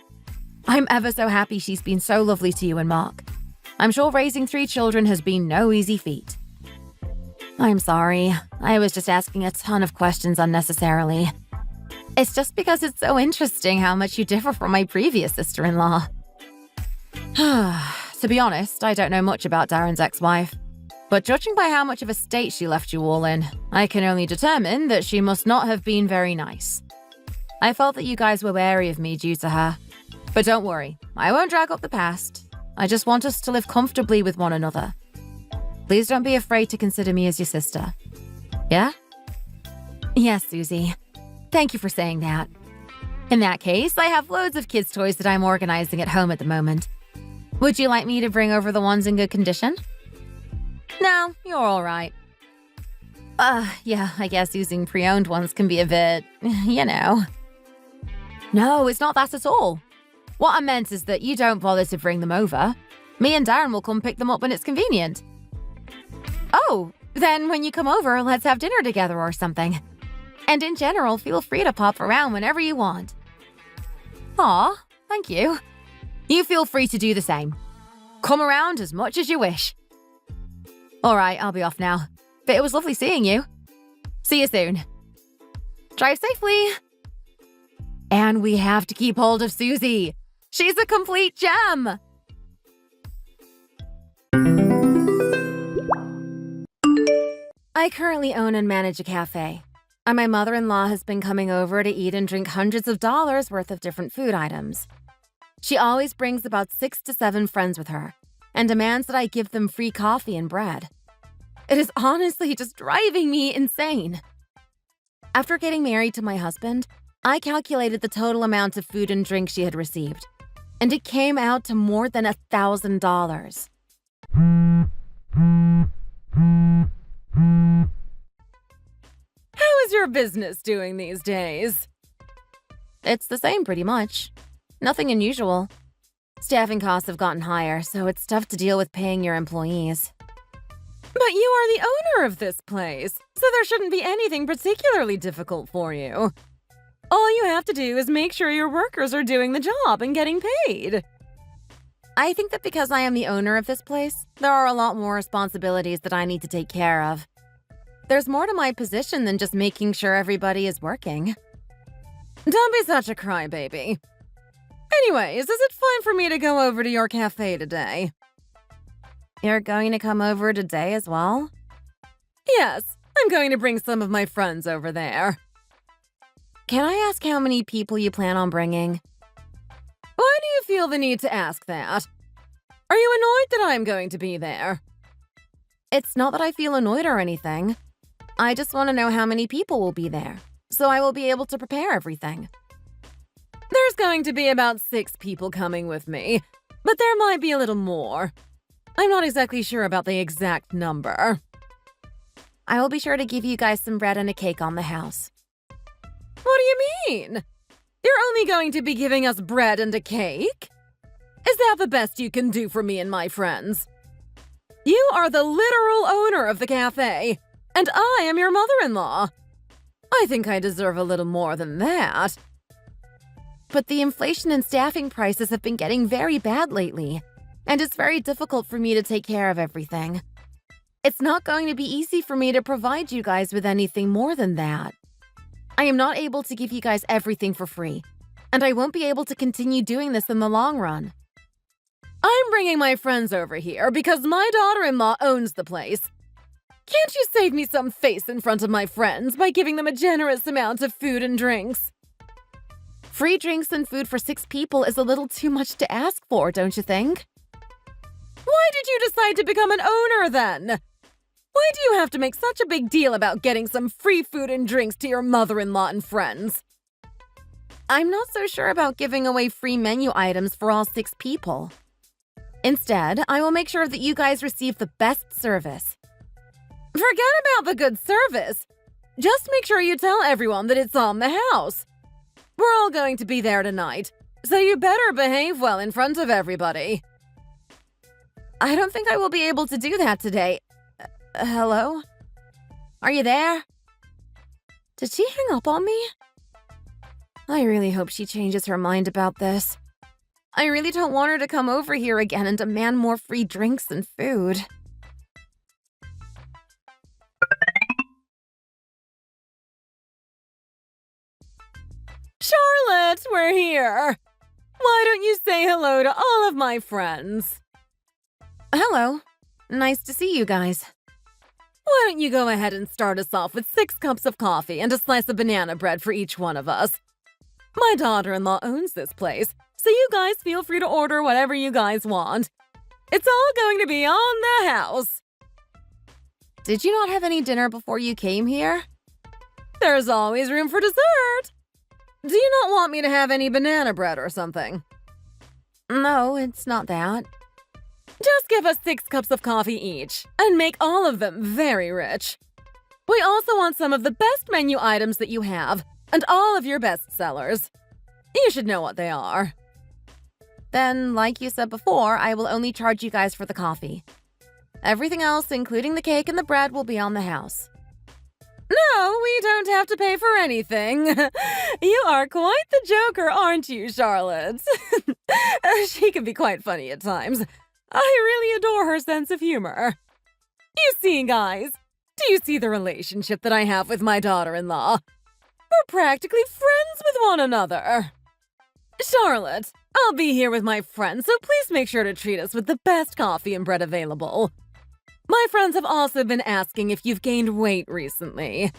I'm ever so happy she's been so lovely to you and Mark. I'm sure raising 3 children has been no easy feat. I'm sorry. I was just asking a ton of questions unnecessarily. It's just because it's so interesting how much you differ from my previous sister-in-law. To be honest, I don't know much about Darren's ex-wife. But judging by how much of a state she left you all in, I can only determine that she must not have been very nice. I felt that you guys were wary of me due to her. But don't worry, I won't drag up the past. I just want us to live comfortably with one another. Please don't be afraid to consider me as your sister. Yeah? Yes, Susie. Thank you for saying that. In that case, I have loads of kids' toys that I'm organizing at home at the moment. Would you like me to bring over the ones in good condition? No, you're all right. Yeah, I guess using pre-owned ones can be a bit, you know. No, it's not that at all. What I meant is that you don't bother to bring them over. Me and Darren will come pick them up when it's convenient. Oh, then when you come over, let's have dinner together or something. And in general, feel free to pop around whenever you want. Aw, thank you. You feel free to do the same. Come around as much as you wish. All right, I'll be off now. But it was lovely seeing you. See you soon. Drive safely. And we have to keep hold of Susie. She's a complete gem. I currently own and manage a cafe. And my mother-in-law has been coming over to eat and drink hundreds of dollars worth of different food items. She always brings about 6 to 7 friends with her and demands that I give them free coffee and bread. It is honestly just driving me insane. After getting married to my husband, I calculated the total amount of food and drink she had received, and it came out to more than $1,000. How is your business doing these days? It's the same pretty much. Nothing unusual. Staffing costs have gotten higher, so it's tough to deal with paying your employees. But you are the owner of this place, so there shouldn't be anything particularly difficult for you. All you have to do is make sure your workers are doing the job and getting paid. I think that because I am the owner of this place, there are a lot more responsibilities that I need to take care of. There's more to my position than just making sure everybody is working. Don't be such a crybaby. Anyways, is it fine for me to go over to your cafe today? You're going to come over today as well? Yes, I'm going to bring some of my friends over there. Can I ask how many people you plan on bringing? Why do you feel the need to ask that? Are you annoyed that I'm going to be there? It's not that I feel annoyed or anything. I just want to know how many people will be there, so I will be able to prepare everything. There's going to be about 6 people coming with me, but there might be a little more. I'm not exactly sure about the exact number. I will be sure to give you guys some bread and a cake on the house. What do you mean? You're only going to be giving us bread and a cake? Is that the best you can do for me and my friends? You are the literal owner of the cafe, and I am your mother-in-law. I think I deserve a little more than that. But the inflation and staffing prices have been getting very bad lately, and it's very difficult for me to take care of everything. It's not going to be easy for me to provide you guys with anything more than that. I am not able to give you guys everything for free, and I won't be able to continue doing this in the long run. I'm bringing my friends over here because my daughter-in-law owns the place. Can't you save me some face in front of my friends by giving them a generous amount of food and drinks? Free drinks and food for 6 people is a little too much to ask for, don't you think? Why did you decide to become an owner then? Why do you have to make such a big deal about getting some free food and drinks to your mother-in-law and friends? I'm not so sure about giving away free menu items for all 6 people. Instead, I will make sure that you guys receive the best service. Forget about the good service. Just make sure you tell everyone that it's on the house. We're all going to be there tonight, so you better behave well in front of everybody. I don't think I will be able to do that today. Hello? Are you there? Did she hang up on me? I really hope she changes her mind about this. I really don't want her to come over here again and demand more free drinks and food. Charlotte, we're here. Why don't you say hello to all of my friends? Hello. Nice to see you guys. Why don't you go ahead and start us off with 6 cups of coffee and a slice of banana bread for each one of us. My daughter-in-law owns this place, so you guys feel free to order whatever you guys want. It's all going to be on the house. Did you not have any dinner before you came here? There's always room for dessert. Do you not want me to have any banana bread or something? No, it's not that. Just give us 6 cups of coffee each, and make all of them very rich. We also want some of the best menu items that you have, and all of your best sellers. You should know what they are. Then, like you said before, I will only charge you guys for the coffee. Everything else, including the cake and the bread, will be on the house. No, we don't have to pay for anything. You are quite the joker, aren't you, Charlotte? She can be quite funny at times. I really adore her sense of humor. You see, guys, do you see the relationship that I have with my daughter-in-law? We're practically friends with one another. Charlotte, I'll be here with my friends, so please make sure to treat us with the best coffee and bread available. My friends have also been asking if you've gained weight recently. Have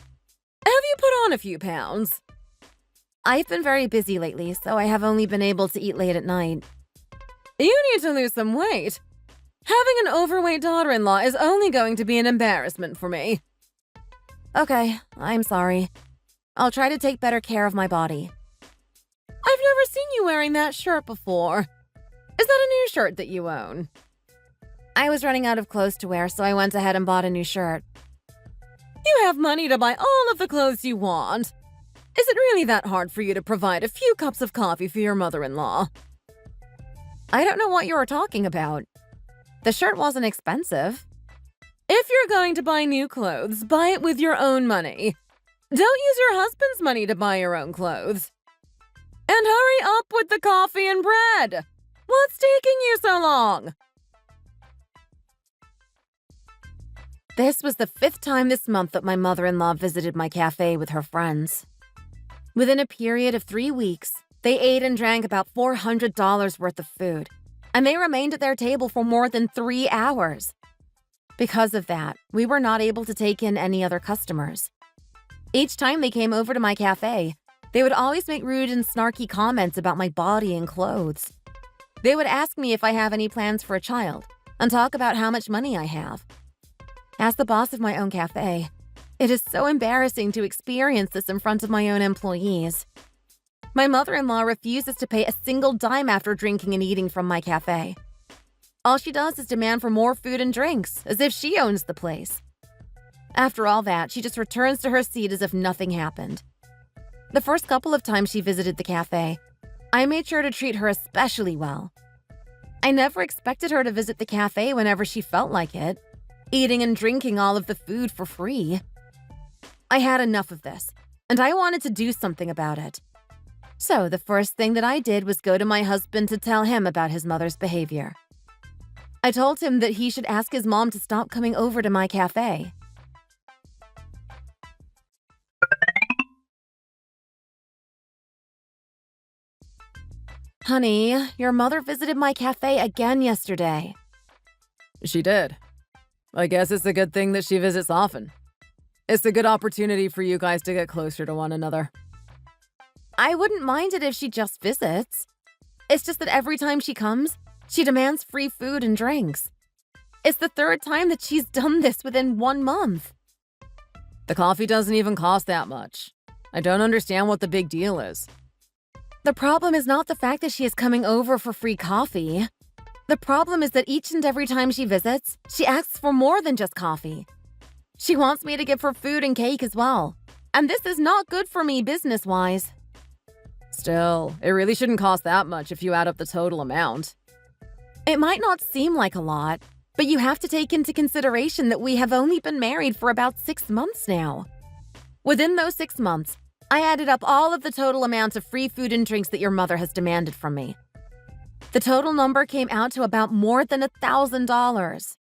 you put on a few pounds? I've been very busy lately, so I have only been able to eat late at night. You need to lose some weight. Having an overweight daughter-in-law is only going to be an embarrassment for me. Okay, I'm sorry. I'll try to take better care of my body. I've never seen you wearing that shirt before. Is that a new shirt that you own? I was running out of clothes to wear, so I went ahead and bought a new shirt. You have money to buy all of the clothes you want. Is it really that hard for you to provide a few cups of coffee for your mother-in-law? I don't know what you were talking about. The shirt wasn't expensive. If If you're going to buy new clothes, buy it with your own money. Don't use your husband's money to buy your own clothes. And hurry up with the coffee and bread! What's taking you so long? This was the 5th time this month that my mother-in-law visited my cafe with her friends. Within a period of 3 weeks, they ate and drank about $400 worth of food, and they remained at their table for more than 3 hours. Because of that, we were not able to take in any other customers. Each time they came over to my cafe, they would always make rude and snarky comments about my body and clothes. They would ask me if I have any plans for a child, and talk about how much money I have. As the boss of my own cafe, it is so embarrassing to experience this in front of my own employees. My mother-in-law refuses to pay a single dime after drinking and eating from my cafe. All she does is demand for more food and drinks, as if she owns the place. After all that, she just returns to her seat as if nothing happened. The first couple of times she visited the cafe, I made sure to treat her especially well. I never expected her to visit the cafe whenever she felt like it, eating and drinking all of the food for free. I had enough of this, and I wanted to do something about it. So the first thing that I did was go to my husband to tell him about his mother's behavior. I told him that he should ask his mom to stop coming over to my cafe. Honey, your mother visited my cafe again yesterday. She did. I guess it's a good thing that she visits often. It's a good opportunity for you guys to get closer to one another. I wouldn't mind it if she just visits. It's just that every time she comes, she demands free food and drinks. It's the 3rd time that she's done this within 1 month. The coffee doesn't even cost that much. I don't understand what the big deal is. The problem is not the fact that she is coming over for free coffee. The problem is that each and every time she visits, she asks for more than just coffee. She wants me to give her food and cake as well. And this is not good for me business-wise. Still, it really shouldn't cost that much if you add up the total amount. It might not seem like a lot, but you have to take into consideration that we have only been married for about 6 months now. Within those 6 months, I added up all of the total amount of free food and drinks that your mother has demanded from me. The total number came out to about more than $1,000.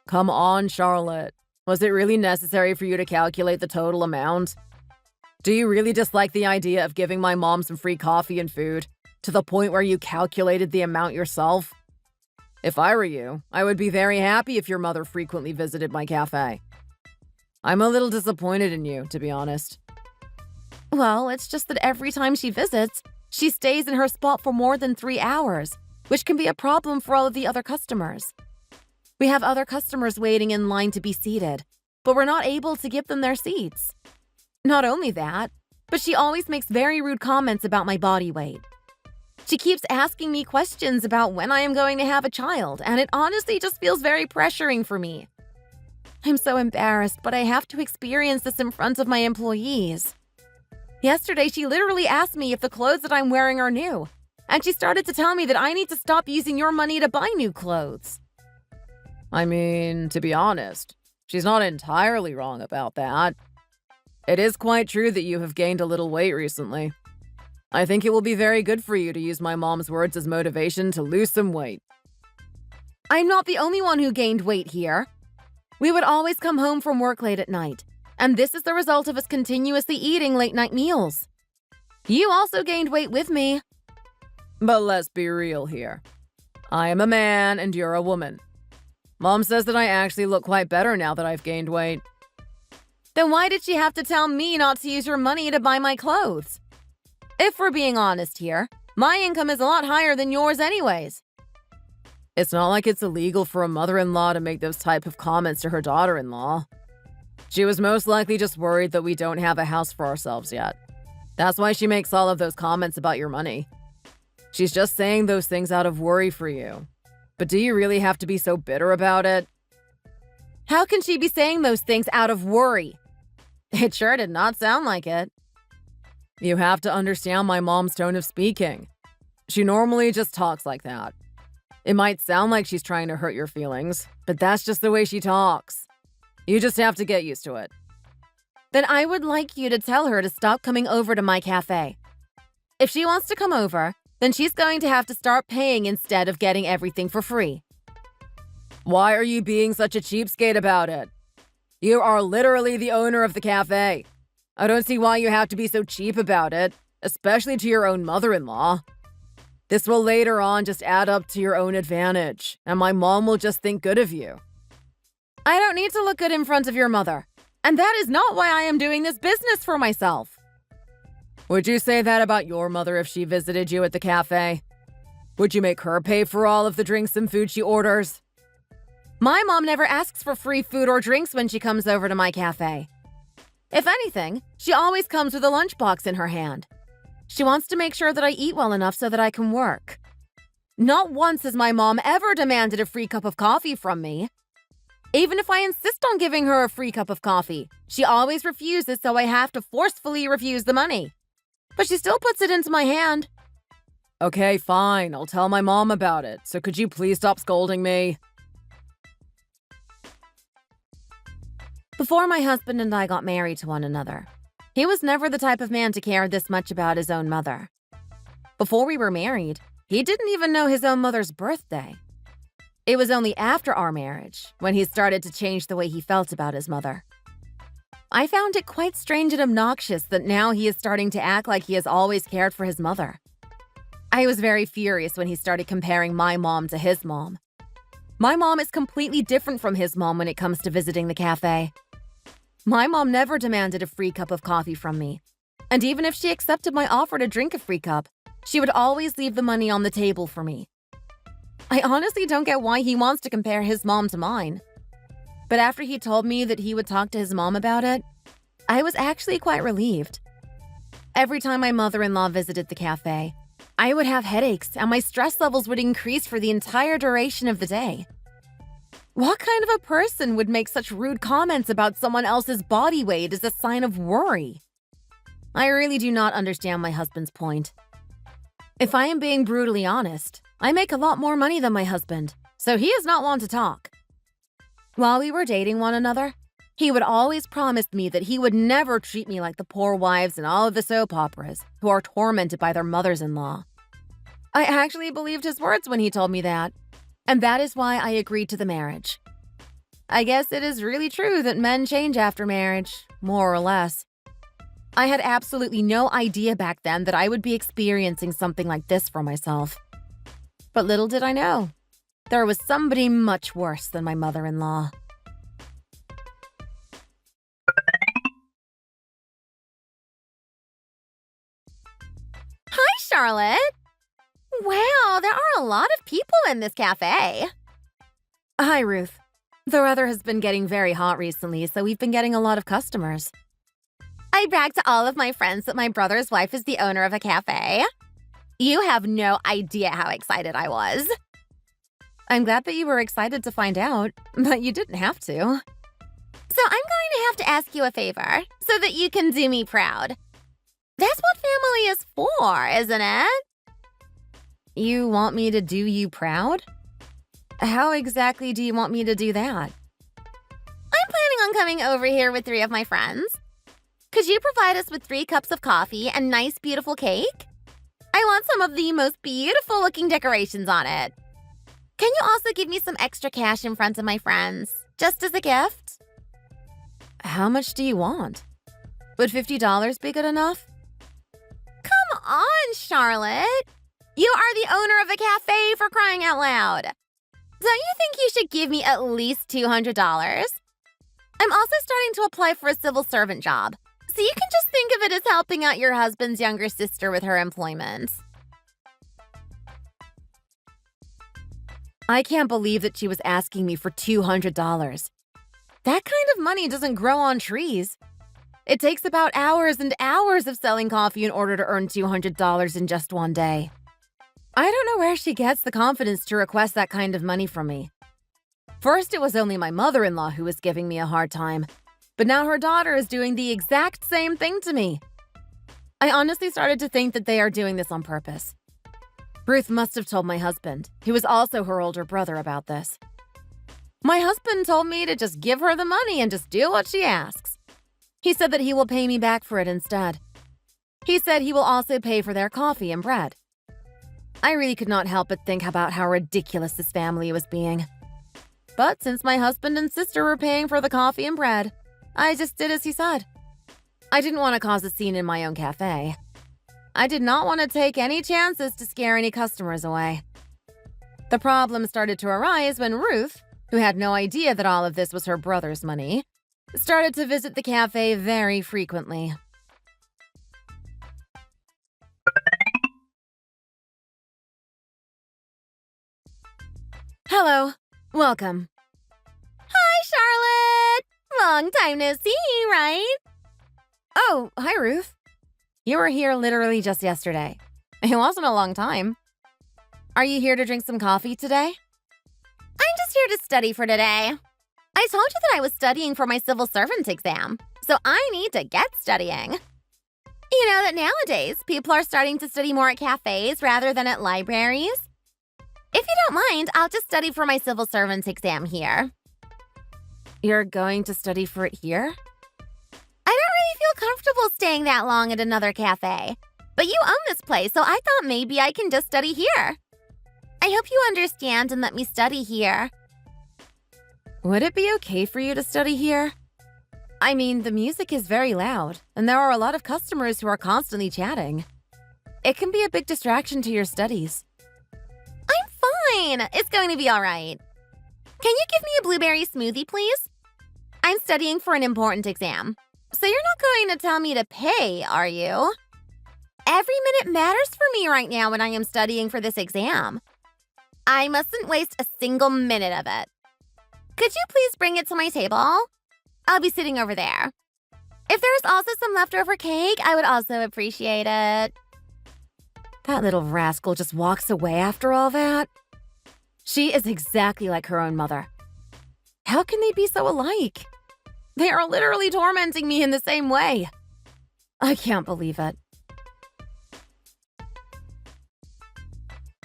Come on, Charlotte. Was it really necessary for you to calculate the total amount? Do you really dislike the idea of giving my mom some free coffee and food, to the point where you calculated the amount yourself? If I were you, I would be very happy if your mother frequently visited my cafe. I'm a little disappointed in you, to be honest. Well, it's just that every time she visits, she stays in her spot for more than 3 hours, which can be a problem for all of the other customers. We have other customers waiting in line to be seated, but we're not able to give them their seats. Not only that, but she always makes very rude comments about my body weight. She keeps asking me questions about when I am going to have a child, and it honestly just feels very pressuring for me. I'm so embarrassed, but I have to experience this in front of my employees. Yesterday, she literally asked me if the clothes that I'm wearing are new, and she started to tell me that I need to stop using your money to buy new clothes. I mean, to be honest, she's not entirely wrong about that. It is quite true that you have gained a little weight recently. I think it will be very good for you to use my mom's words as motivation to lose some weight. I'm not the only one who gained weight here. We would always come home from work late at night, and this is the result of us continuously eating late-night meals. You also gained weight with me. But let's be real here. I am a man and you're a woman. Mom says that I actually look quite better now that I've gained weight. Then why did she have to tell me not to use her money to buy my clothes? If we're being honest here, my income is a lot higher than yours anyways. It's not like it's illegal for a mother-in-law to make those type of comments to her daughter-in-law. She was most likely just worried that we don't have a house for ourselves yet. That's why she makes all of those comments about your money. She's just saying those things out of worry for you. But do you really have to be so bitter about it? How can she be saying those things out of worry? It sure did not sound like it. You have to understand my mom's tone of speaking. She normally just talks like that. It might sound like she's trying to hurt your feelings, but that's just the way she talks. You just have to get used to it. Then I would like you to tell her to stop coming over to my cafe. If she wants to come over, then she's going to have to start paying instead of getting everything for free. Why are you being such a cheapskate about it? You are literally the owner of the cafe. I don't see why you have to be so cheap about it, especially to your own mother-in-law. This will later on just add up to your own advantage, and my mom will just think good of you. I don't need to look good in front of your mother, and that is not why I am doing this business for myself. Would you say that about your mother if she visited you at the cafe? Would you make her pay for all of the drinks and food she orders? My mom never asks for free food or drinks when she comes over to my cafe. If anything, she always comes with a lunchbox in her hand. She wants to make sure that I eat well enough so that I can work. Not once has my mom ever demanded a free cup of coffee from me. Even if I insist on giving her a free cup of coffee, she always refuses, so I have to forcefully refuse the money. But she still puts it into my hand. Okay, fine. I'll tell my mom about it. So could you please stop scolding me? Before my husband and I got married to one another, he was never the type of man to care this much about his own mother. Before we were married, he didn't even know his own mother's birthday. It was only after our marriage when he started to change the way he felt about his mother. I found it quite strange and obnoxious that now he is starting to act like he has always cared for his mother. I was very furious when he started comparing my mom to his mom. My mom is completely different from his mom when it comes to visiting the cafe. My mom never demanded a free cup of coffee from me. And even if she accepted my offer to drink a free cup, she would always leave the money on the table for me. I honestly don't get why he wants to compare his mom to mine. But after he told me that he would talk to his mom about it, I was actually quite relieved. Every time my mother-in-law visited the cafe, I would have headaches and my stress levels would increase for the entire duration of the day. What kind of a person would make such rude comments about someone else's body weight as a sign of worry? I really do not understand my husband's point. If I am being brutally honest, I make a lot more money than my husband, so he is not one to talk. While we were dating one another, he would always promise me that he would never treat me like the poor wives in all of the soap operas who are tormented by their mothers-in-law. I actually believed his words when he told me that, and that is why I agreed to the marriage. I guess it is really true that men change after marriage, more or less. I had absolutely no idea back then that I would be experiencing something like this for myself. But little did I know, there was somebody much worse than my mother-in-law. Hi, Charlotte. Wow, there are a lot of people in this cafe. Hi, Ruth. The weather has been getting very hot recently, so we've been getting a lot of customers. I bragged to all of my friends that my brother's wife is the owner of a cafe. You have no idea how excited I was. I'm glad that you were excited to find out, but you didn't have to. So I'm going to have to ask you a favor so that you can do me proud. That's what family is for, isn't it? You want me to do you proud? How exactly do you want me to do that? I'm planning on coming over here with 3 of my friends. Could you provide us with 3 cups of coffee and nice, beautiful cake? I want some of the most beautiful-looking decorations on it. Can you also give me some extra cash in front of my friends, just as a gift? How much do you want? Would $50 be good enough? Come on, Charlotte. You are the owner of a cafe, for crying out loud. Don't you think you should give me at least $200? I'm also starting to apply for a civil servant job, so you can just think of it as helping out your husband's younger sister with her employment. I can't believe that she was asking me for $200. That kind of money doesn't grow on trees. It takes about hours and hours of selling coffee in order to earn $200 in just one day. I don't know where she gets the confidence to request that kind of money from me. First, it was only my mother-in-law who was giving me a hard time, but now her daughter is doing the exact same thing to me. I honestly started to think that they are doing this on purpose. Ruth must have told my husband, who was also her older brother, about this. My husband told me to just give her the money and just do what she asks. He said that he will pay me back for it instead. He said he will also pay for their coffee and bread. I really could not help but think about how ridiculous this family was being. But since my husband and sister were paying for the coffee and bread, I just did as he said. I didn't want to cause a scene in my own cafe. I did not want to take any chances to scare any customers away. The problem started to arise when Ruth, who had no idea that all of this was her brother's money, started to visit the cafe very frequently. Hello. Welcome. Hi, Charlotte! Long time no see, right? Oh, hi, Ruth. You were here literally just yesterday. It wasn't a long time. Are you here to drink some coffee today? I'm just here to study for today. I told you that I was studying for my civil servant exam, so I need to get studying. You know that nowadays, people are starting to study more at cafes rather than at libraries. If you don't mind, I'll just study for my civil servant exam here. You're going to study for it here? I don't really feel comfortable staying that long at another cafe. But you own this place, so I thought maybe I can just study here. I hope you understand and let me study here. Would it be okay for you to study here? I mean, the music is very loud, and there are a lot of customers who are constantly chatting. It can be a big distraction to your studies. I'm fine. It's going to be all right. Can you give me a blueberry smoothie, please? I'm studying for an important exam. So you're not going to tell me to pay, are you? Every minute matters for me right now when I am studying for this exam. I mustn't waste a single minute of it. Could you please bring it to my table? I'll be sitting over there. If there's also some leftover cake, I would also appreciate it. That little rascal just walks away after all that. She is exactly like her own mother. How can they be so alike? They are literally tormenting me in the same way. I can't believe it.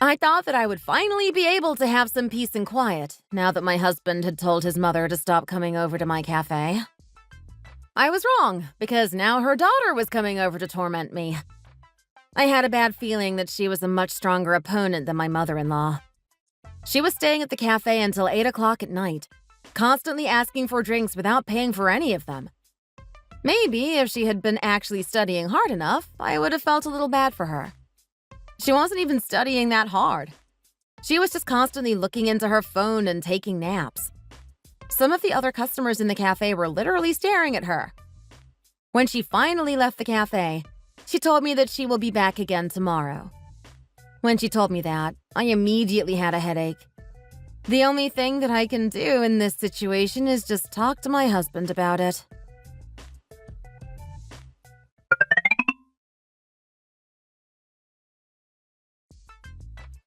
I thought that I would finally be able to have some peace and quiet now that my husband had told his mother to stop coming over to my cafe. I was wrong, because now her daughter was coming over to torment me. I had a bad feeling that she was a much stronger opponent than my mother-in-law. She was staying at the cafe until 8 o'clock at night, constantly asking for drinks without paying for any of them. Maybe if she had been actually studying hard enough, I would have felt a little bad for her. She wasn't even studying that hard. She was just constantly looking into her phone and taking naps. Some of the other customers in the cafe were literally staring at her. When she finally left the cafe, she told me that she will be back again tomorrow. When she told me that, I immediately had a headache. The only thing that I can do in this situation is just talk to my husband about it.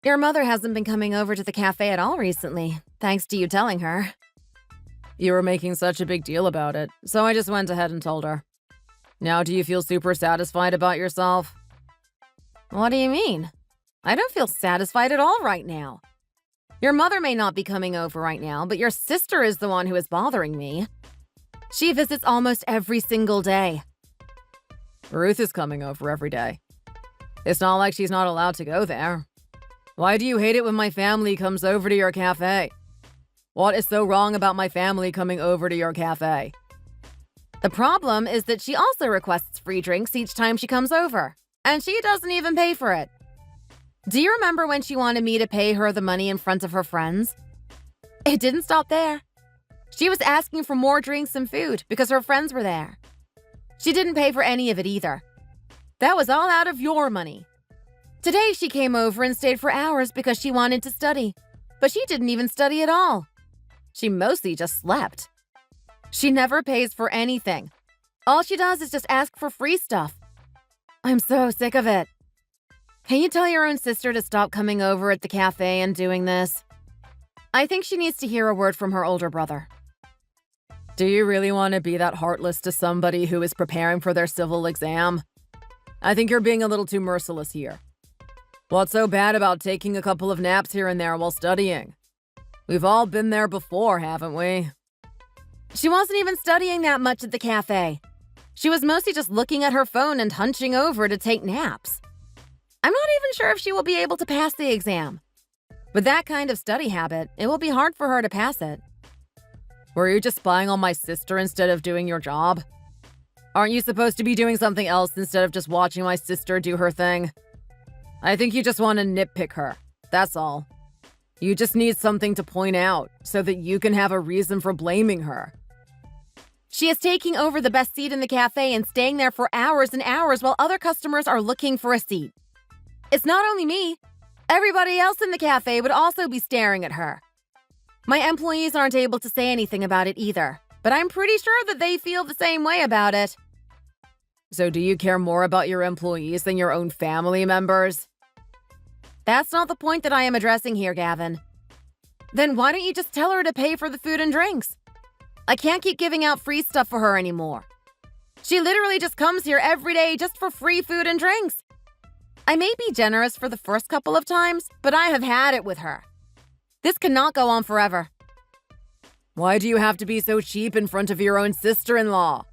Your mother hasn't been coming over to the cafe at all recently, thanks to you telling her. You were making such a big deal about it, so I just went ahead and told her. Now do you feel super satisfied about yourself? What do you mean? I don't feel satisfied at all right now. Your mother may not be coming over right now, but your sister is the one who is bothering me. She visits almost every single day. Ruth is coming over every day. It's not like she's not allowed to go there. Why do you hate it when my family comes over to your cafe? What is so wrong about my family coming over to your cafe? The problem is that she also requests free drinks each time she comes over, and she doesn't even pay for it. Do you remember when she wanted me to pay her the money in front of her friends? It didn't stop there. She was asking for more drinks and food because her friends were there. She didn't pay for any of it either. That was all out of your money. Today she came over and stayed for hours because she wanted to study, but she didn't even study at all. She mostly just slept. She never pays for anything. All she does is just ask for free stuff. I'm so sick of it. Can you tell your own sister to stop coming over at the cafe and doing this? I think she needs to hear a word from her older brother. Do you really want to be that heartless to somebody who is preparing for their civil exam? I think you're being a little too merciless here. What's so bad about taking a couple of naps here and there while studying? We've all been there before, haven't we? She wasn't even studying that much at the cafe. She was mostly just looking at her phone and hunching over to take naps. I'm not even sure if she will be able to pass the exam. With that kind of study habit, it will be hard for her to pass it. Were you just spying on my sister instead of doing your job? Aren't you supposed to be doing something else instead of just watching my sister do her thing? I think you just want to nitpick her, that's all. You just need something to point out so that you can have a reason for blaming her. She is taking over the best seat in the cafe and staying there for hours and hours while other customers are looking for a seat. It's not only me. Everybody else in the cafe would also be staring at her. My employees aren't able to say anything about it either, but I'm pretty sure that they feel the same way about it. So do you care more about your employees than your own family members? That's not the point that I am addressing here, Gavin. Then why don't you just tell her to pay for the food and drinks? I can't keep giving out free stuff for her anymore. She literally just comes here every day just for free food and drinks. I may be generous for the first couple of times, but I have had it with her. This cannot go on forever. Why do you have to be so cheap in front of your own sister-in-law?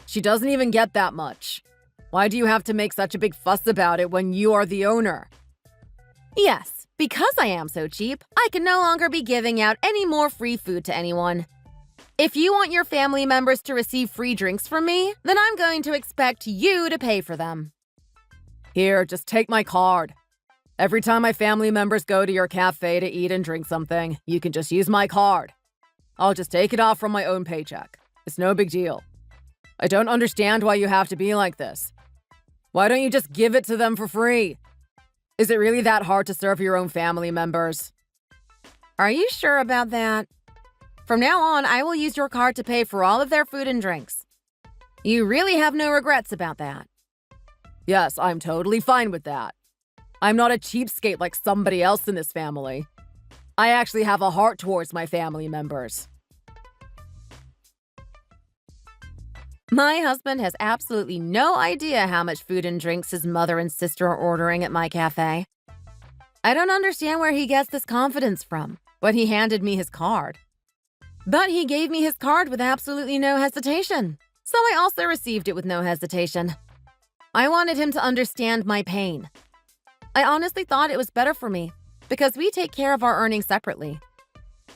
She doesn't even get that much. Why do you have to make such a big fuss about it when you are the owner? Yes, because I am so cheap, I can no longer be giving out any more free food to anyone. If you want your family members to receive free drinks from me, then I'm going to expect you to pay for them. Here, just take my card. Every time my family members go to your cafe to eat and drink something, you can just use my card. I'll just take it off from my own paycheck. It's no big deal. I don't understand why you have to be like this. Why don't you just give it to them for free? Is it really that hard to serve your own family members? Are you sure about that? From now on, I will use your card to pay for all of their food and drinks. You really have no regrets about that. Yes, I'm totally fine with that. I'm not a cheapskate like somebody else in this family. I actually have a heart towards my family members. My husband has absolutely no idea how much food and drinks his mother and sister are ordering at my cafe. I don't understand where he gets this confidence from, but he handed me his card. But he gave me his card with absolutely no hesitation, so I also received it with no hesitation. I wanted him to understand my pain. I honestly thought it was better for me, because we take care of our earnings separately.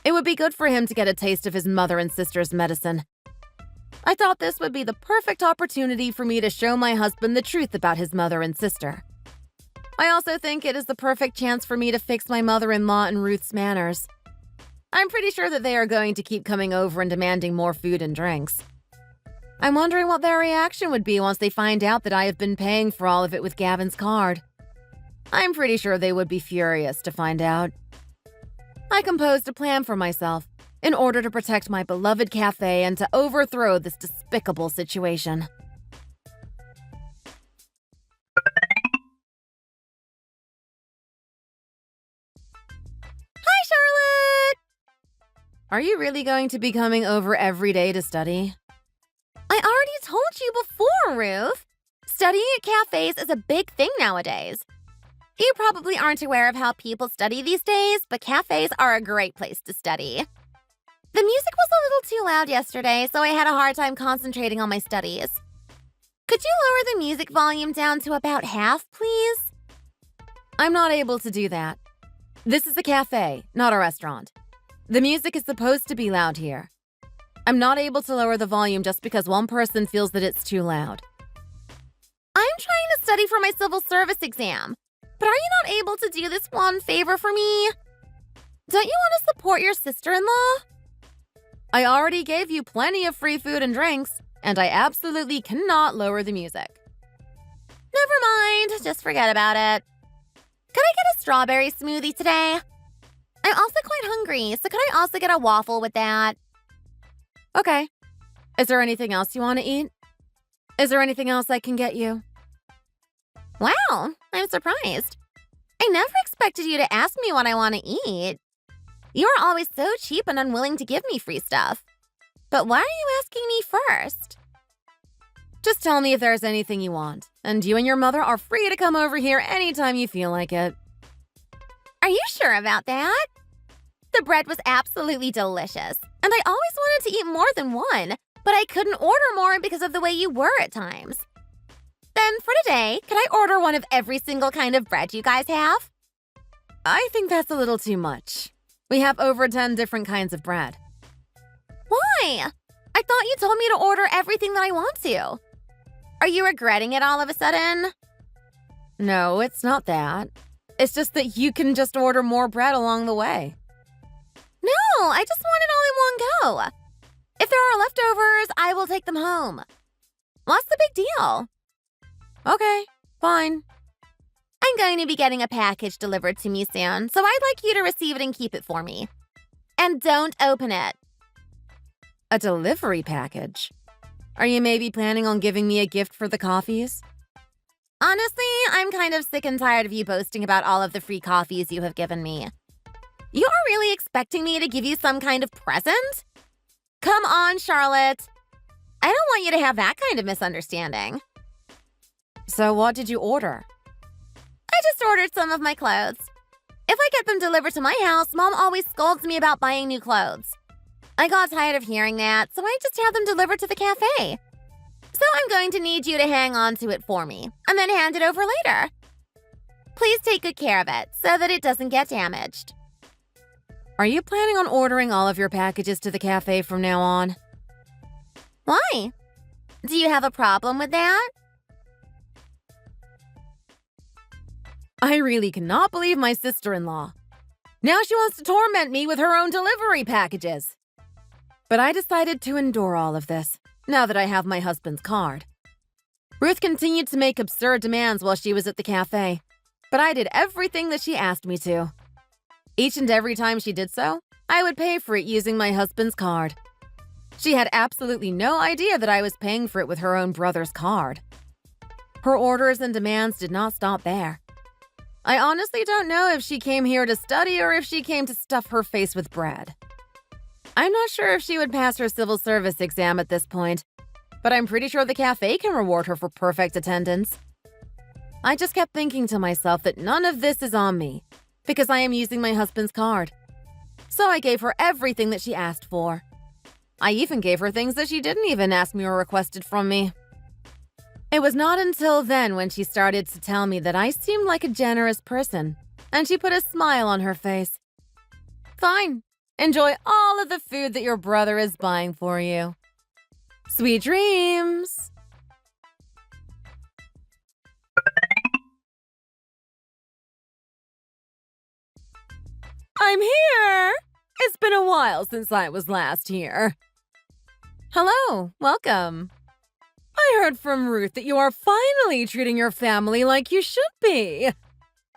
It would be good for him to get a taste of his mother and sister's medicine. I thought this would be the perfect opportunity for me to show my husband the truth about his mother and sister. I also think it is the perfect chance for me to fix my mother-in-law and Ruth's manners. I'm pretty sure that they are going to keep coming over and demanding more food and drinks. I'm wondering what their reaction would be once they find out that I have been paying for all of it with Gavin's card. I'm pretty sure they would be furious to find out. I composed a plan for myself in order to protect my beloved cafe and to overthrow this despicable situation. Hi, Charlotte! Are you really going to be coming over every day to study? I already told you before, Ruth. Studying at cafes is a big thing nowadays. You probably aren't aware of how people study these days, but cafes are a great place to study. The music was a little too loud yesterday, so I had a hard time concentrating on my studies. Could you lower the music volume down to about half, please? I'm not able to do that. This is a cafe, not a restaurant. The music is supposed to be loud here. I'm not able to lower the volume just because one person feels that it's too loud. I'm trying to study for my civil service exam, but are you not able to do this one favor for me? Don't you want to support your sister-in-law? I already gave you plenty of free food and drinks, and I absolutely cannot lower the music. Never mind, just forget about it. Could I get a strawberry smoothie today? I'm also quite hungry, so could I also get a waffle with that? Okay. Is there anything else you want to eat? Is there anything else I can get you? Wow, I'm surprised. I never expected you to ask me what I want to eat. You are always so cheap and unwilling to give me free stuff. But why are you asking me first? Just tell me if there's anything you want, and you and your mother are free to come over here anytime you feel like it. Are you sure about that? The bread was absolutely delicious, and I always wanted to eat more than one, but I couldn't order more because of the way you were at times. Then for today, can I order one of every single kind of bread you guys have? I think that's a little too much. We have over 10 different kinds of bread. Why? I thought you told me to order everything that I want to. Are you regretting it all of a sudden? No, it's not that. It's just that you can just order more bread along the way. No, I just want it all in one go. If there are leftovers, I will take them home. What's the big deal? Okay, fine. I'm going to be getting a package delivered to me soon, so I'd like you to receive it and keep it for me. And don't open it. A delivery package? Are you maybe planning on giving me a gift for the coffees? Honestly, I'm kind of sick and tired of you boasting about all of the free coffees you have given me. You are really expecting me to give you some kind of present? Come on, Charlotte. I don't want you to have that kind of misunderstanding. So what did you order? I just ordered some of my clothes. If I get them delivered to my house, Mom always scolds me about buying new clothes. I got tired of hearing that, so I just have them delivered to the cafe. So I'm going to need you to hang on to it for me, and then hand it over later. Please take good care of it, so that it doesn't get damaged. Are you planning on ordering all of your packages to the cafe from now on? Why? Do you have a problem with that? I really cannot believe my sister-in-law. Now she wants to torment me with her own delivery packages. But I decided to endure all of this, now that I have my husband's card. Ruth continued to make absurd demands while she was at the cafe, but I did everything that she asked me to. Each and every time she did so, I would pay for it using my husband's card. She had absolutely no idea that I was paying for it with her own brother's card. Her orders and demands did not stop there. I honestly don't know if she came here to study or if she came to stuff her face with bread. I'm not sure if she would pass her civil service exam at this point, but I'm pretty sure the cafe can reward her for perfect attendance. I just kept thinking to myself that none of this is on me, because I am using my husband's card. So I gave her everything that she asked for. I even gave her things that she didn't even ask me or requested from me. It was not until then when she started to tell me that I seemed like a generous person, and she put a smile on her face. Fine. Enjoy all of the food that your brother is buying for you. Sweet dreams! I'm here! It's been a while since I was last here. Hello, welcome. I heard from Ruth that you are finally treating your family like you should be.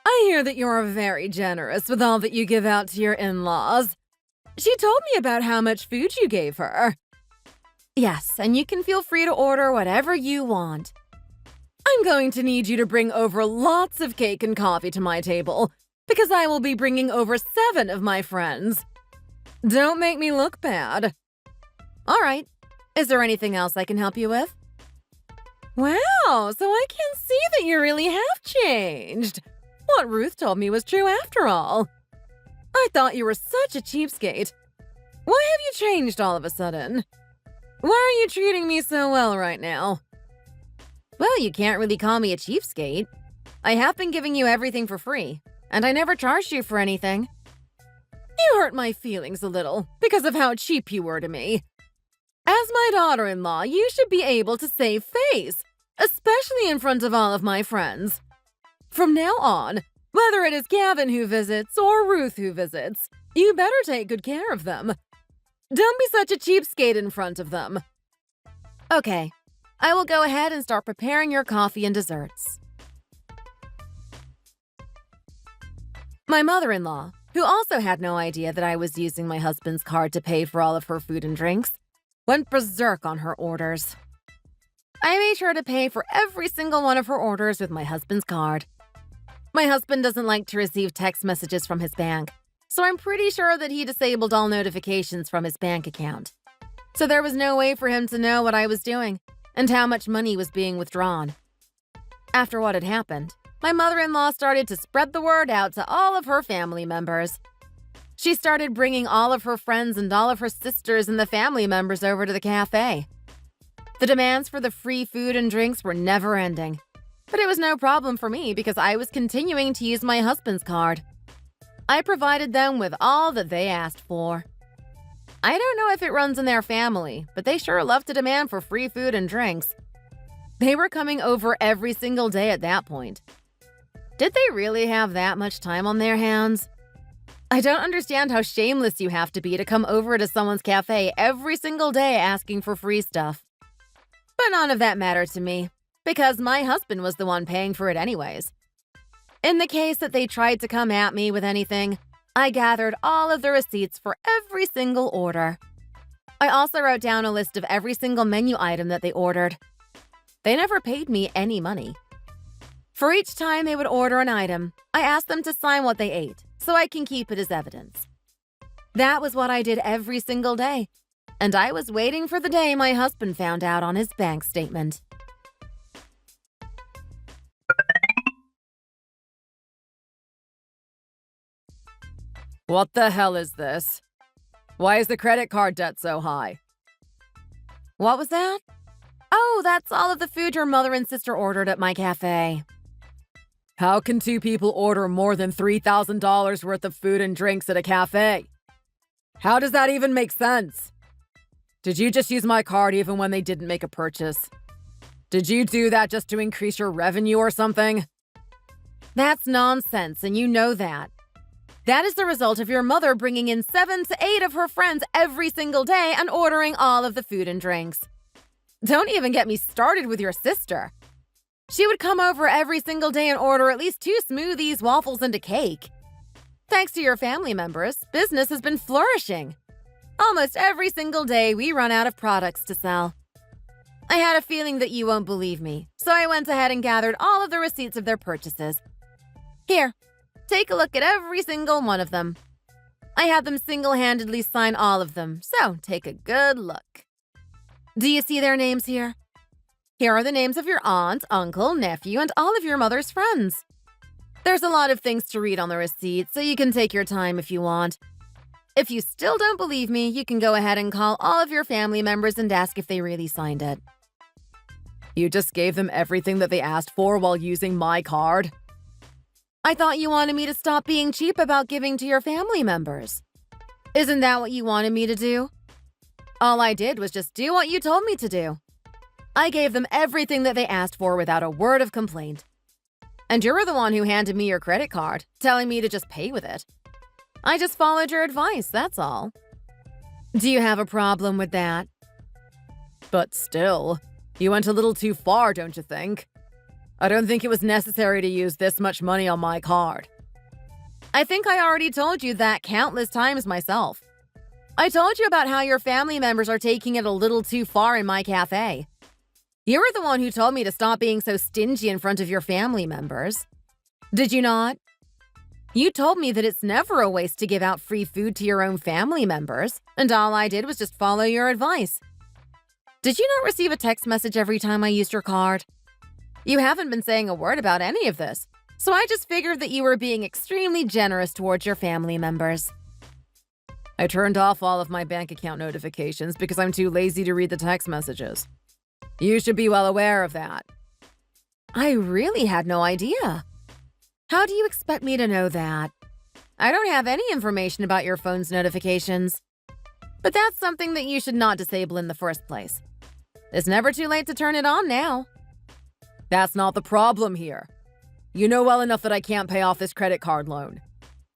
I hear that you are very generous with all that you give out to your in-laws. She told me about how much food you gave her. Yes, and you can feel free to order whatever you want. I'm going to need you to bring over lots of cake and coffee to my table, because I will be bringing over 7 of my friends. Don't make me look bad. All right. Is there anything else I can help you with? Wow, so I can see that you really have changed. What Ruth told me was true after all. I thought you were such a cheapskate. Why have you changed all of a sudden? Why are you treating me so well right now? Well, you can't really call me a cheapskate. I have been giving you everything for free, and I never charged you for anything. You hurt my feelings a little because of how cheap you were to me. As my daughter-in-law, you should be able to save face, especially in front of all of my friends. From now on, whether it is Gavin who visits or Ruth who visits, you better take good care of them. Don't be such a cheapskate in front of them. Okay, I will go ahead and start preparing your coffee and desserts. My mother-in-law, who also had no idea that I was using my husband's card to pay for all of her food and drinks, went berserk on her orders. I made sure to pay for every single one of her orders with my husband's card. My husband doesn't like to receive text messages from his bank, so I'm pretty sure that he disabled all notifications from his bank account. So there was no way for him to know what I was doing, and how much money was being withdrawn. After what had happened, my mother-in-law started to spread the word out to all of her family members. She started bringing all of her friends and all of her sisters and the family members over to the cafe. The demands for the free food and drinks were never ending. But it was no problem for me because I was continuing to use my husband's card. I provided them with all that they asked for. I don't know if it runs in their family, but they sure love to demand for free food and drinks. They were coming over every single day at that point. Did they really have that much time on their hands? I don't understand how shameless you have to be to come over to someone's cafe every single day asking for free stuff. But none of that mattered to me, because my husband was the one paying for it anyways. In the case that they tried to come at me with anything, I gathered all of the receipts for every single order. I also wrote down a list of every single menu item that they ordered. They never paid me any money. For each time they would order an item, I asked them to sign what they ate, so I can keep it as evidence. That was what I did every single day, and I was waiting for the day my husband found out on his bank statement. What the hell is this? Why is the credit card debt so high? What was that? Oh, that's all of the food your mother and sister ordered at my cafe. How can two people order more than $3,000 worth of food and drinks at a cafe? How does that even make sense? Did you just use my card even when they didn't make a purchase? Did you do that just to increase your revenue or something? That's nonsense, and you know that. That is the result of your mother bringing in 7 to 8 of her friends every single day and ordering all of the food and drinks. Don't even get me started with your sister. She would come over every single day and order at least 2 smoothies, waffles, and a cake. Thanks to your family members, business has been flourishing. Almost every single day, we run out of products to sell. I had a feeling that you won't believe me, so I went ahead and gathered all of the receipts of their purchases. Here, take a look at every single one of them. I had them single-handedly sign all of them, so take a good look. Do you see their names here? Here are the names of your aunt, uncle, nephew, and all of your mother's friends. There's a lot of things to read on the receipt, so you can take your time if you want. If you still don't believe me, you can go ahead and call all of your family members and ask if they really signed it. You just gave them everything that they asked for while using my card? I thought you wanted me to stop being cheap about giving to your family members. Isn't that what you wanted me to do? All I did was just do what you told me to do. I gave them everything that they asked for without a word of complaint. And you were the one who handed me your credit card, telling me to just pay with it. I just followed your advice, that's all. Do you have a problem with that? But still, you went a little too far, don't you think? I don't think it was necessary to use this much money on my card. I think I already told you that countless times myself. I told you about how your family members are taking it a little too far in my cafe. You were the one who told me to stop being so stingy in front of your family members. Did you not? You told me that it's never a waste to give out free food to your own family members, and all I did was just follow your advice. Did you not receive a text message every time I used your card? You haven't been saying a word about any of this, so I just figured that you were being extremely generous towards your family members. I turned off all of my bank account notifications because I'm too lazy to read the text messages. You should be well aware of that. I really had no idea. How do you expect me to know that? I don't have any information about your phone's notifications. But that's something that you should not disable in the first place. It's never too late to turn it on now. That's not the problem here. You know well enough that I can't pay off this credit card loan.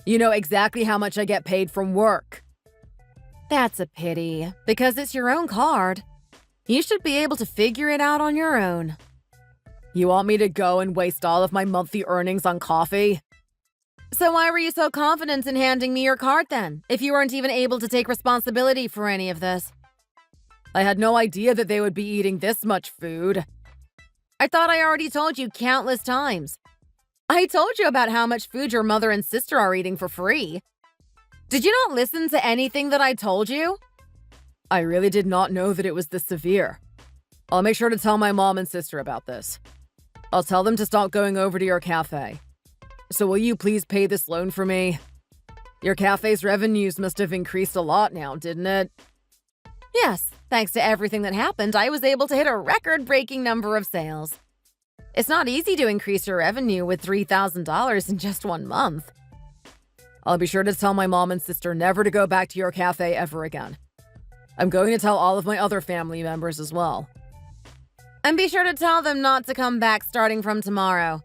You know exactly how much I get paid from work. That's a pity, because it's your own card. You should be able to figure it out on your own. You want me to go and waste all of my monthly earnings on coffee? So why were you so confident in handing me your card then, if you weren't even able to take responsibility for any of this? I had no idea that they would be eating this much food. I thought I already told you countless times. I told you about how much food your mother and sister are eating for free. Did you not listen to anything that I told you? I really did not know that it was this severe. I'll make sure to tell my mom and sister about this. I'll tell them to stop going over to your cafe. So will you please pay this loan for me? Your cafe's revenues must have increased a lot now, didn't it? Yes, thanks to everything that happened, I was able to hit a record-breaking number of sales. It's not easy to increase your revenue with $3,000 in just 1 month. I'll be sure to tell my mom and sister never to go back to your cafe ever again. I'm going to tell all of my other family members as well. And be sure to tell them not to come back starting from tomorrow.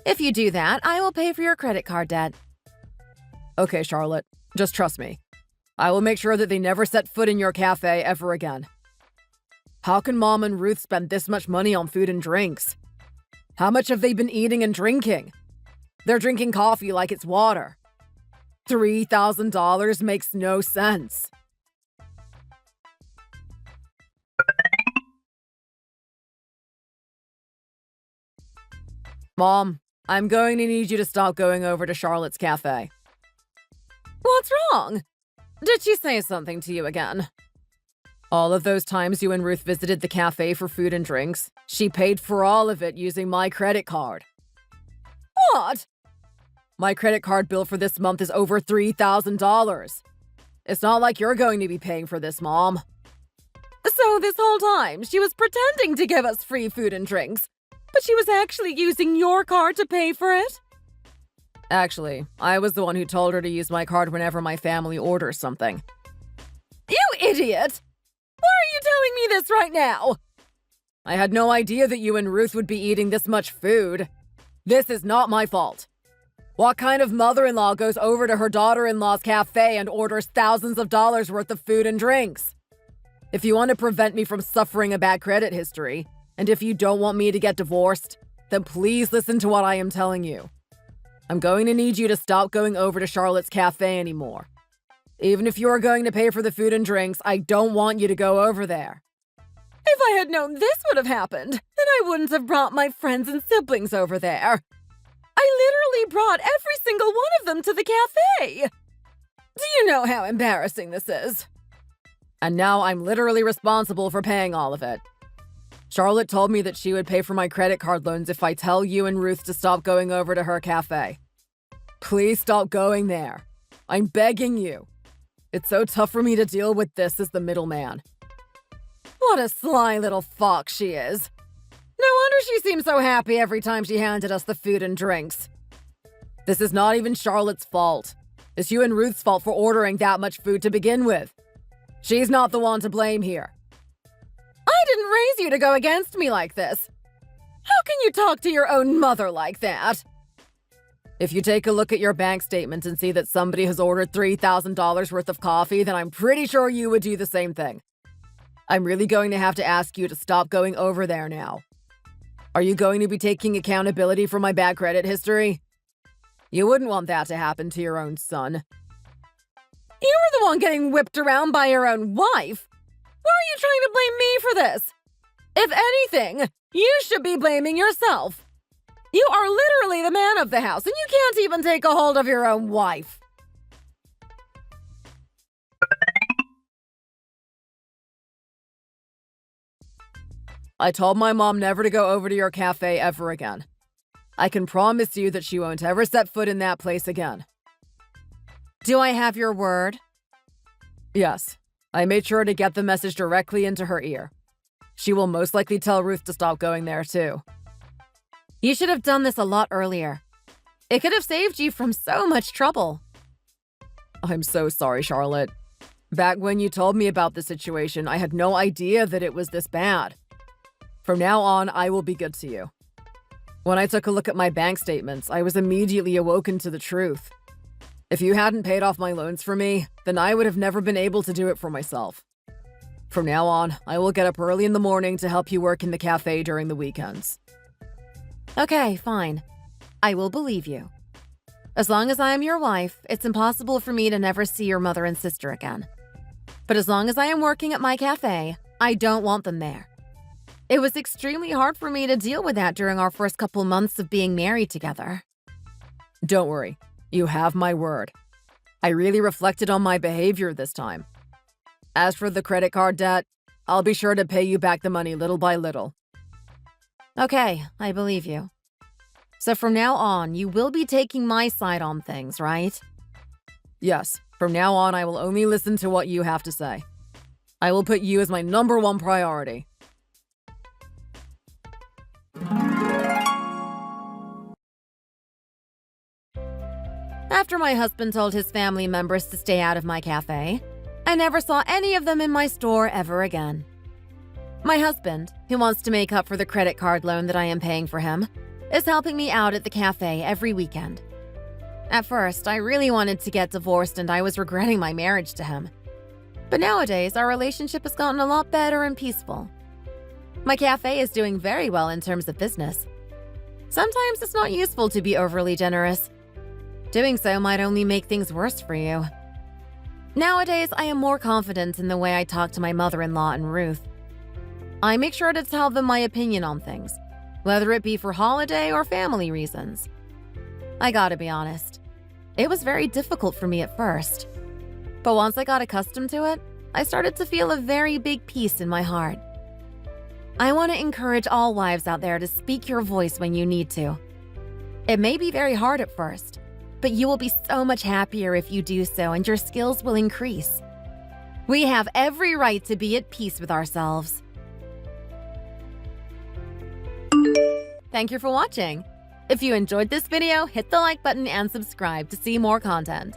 If you do that, I will pay for your credit card debt. Okay, Charlotte. Just trust me. I will make sure that they never set foot in your cafe ever again. How can Mom and Ruth spend this much money on food and drinks? How much have they been eating and drinking? They're drinking coffee like it's water. $3,000 makes no sense. Mom, I'm going to need you to stop going over to Charlotte's cafe. What's wrong? Did she say something to you again? All of those times you and Ruth visited the cafe for food and drinks, she paid for all of it using my credit card. What? My credit card bill for this month is over $3,000. It's not like you're going to be paying for this, Mom. So this whole time, she was pretending to give us free food and drinks, but she was actually using your card to pay for it? Actually, I was the one who told her to use my card whenever my family orders something. You idiot! Why are you telling me this right now? I had no idea that you and Ruth would be eating this much food. This is not my fault. What kind of mother-in-law goes over to her daughter-in-law's cafe and orders thousands of dollars worth of food and drinks? If you want to prevent me from suffering a bad credit history, and if you don't want me to get divorced, then please listen to what I am telling you. I'm going to need you to stop going over to Charlotte's cafe anymore. Even if you are going to pay for the food and drinks, I don't want you to go over there. If I had known this would have happened, then I wouldn't have brought my friends and siblings over there. I literally brought every single one of them to the cafe. Do you know how embarrassing this is? And now I'm literally responsible for paying all of it. Charlotte told me that she would pay for my credit card loans if I tell you and Ruth to stop going over to her cafe. Please stop going there. I'm begging you. It's so tough for me to deal with this as the middleman. What a sly little fox she is. No wonder she seemed so happy every time she handed us the food and drinks. This is not even Charlotte's fault. It's you and Ruth's fault for ordering that much food to begin with. She's not the one to blame here. I didn't raise you to go against me like this. How can you talk to your own mother like that? If you take a look at your bank statement and see that somebody has ordered $3,000 worth of coffee, then I'm pretty sure you would do the same thing. I'm really going to have to ask you to stop going over there now. Are you going to be taking accountability for my bad credit history? You wouldn't want that to happen to your own son. You were the one getting whipped around by your own wife. Why are you trying to blame me for this? If anything, you should be blaming yourself. You are literally the man of the house, and you can't even take a hold of your own wife. I told my mom never to go over to your cafe ever again. I can promise you that she won't ever set foot in that place again. Do I have your word? Yes. I made sure to get the message directly into her ear. She will most likely tell Ruth to stop going there too. You should have done this a lot earlier. It could have saved you from so much trouble. I'm so sorry, Charlotte. Back when you told me about the situation, I had no idea that it was this bad. From now on, I will be good to you. When I took a look at my bank statements, I was immediately awoken to the truth. If you hadn't paid off my loans for me, then I would have never been able to do it for myself. From now on, I will get up early in the morning to help you work in the cafe during the weekends. Okay, fine. I will believe you. As long as I am your wife, it's impossible for me to never see your mother and sister again. But as long as I am working at my cafe, I don't want them there. It was extremely hard for me to deal with that during our first couple months of being married together. Don't worry. You have my word. I really reflected on my behavior this time. As for the credit card debt, I'll be sure to pay you back the money little by little. Okay, I believe you. So from now on, you will be taking my side on things, right? Yes, from now on I will only listen to what you have to say. I will put you as my #1 priority. After my husband told his family members to stay out of my cafe, I never saw any of them in my store ever again. My husband, who wants to make up for the credit card loan that I am paying for him, is helping me out at the cafe every weekend. At first, I really wanted to get divorced and I was regretting my marriage to him. But nowadays, our relationship has gotten a lot better and peaceful. My cafe is doing very well in terms of business. Sometimes it's not useful to be overly generous. Doing so might only make things worse for you. Nowadays, I am more confident in the way I talk to my mother-in-law and Ruth. I make sure to tell them my opinion on things, whether it be for holiday or family reasons. I gotta be honest, it was very difficult for me at first. But once I got accustomed to it, I started to feel a very big peace in my heart. I want to encourage all wives out there to speak your voice when you need to. It may be very hard at first, but you will be so much happier if you do so and your skills will increase. We have every right to be at peace with ourselves. Thank you for watching. If you enjoyed this video, hit the like button and subscribe to see more content.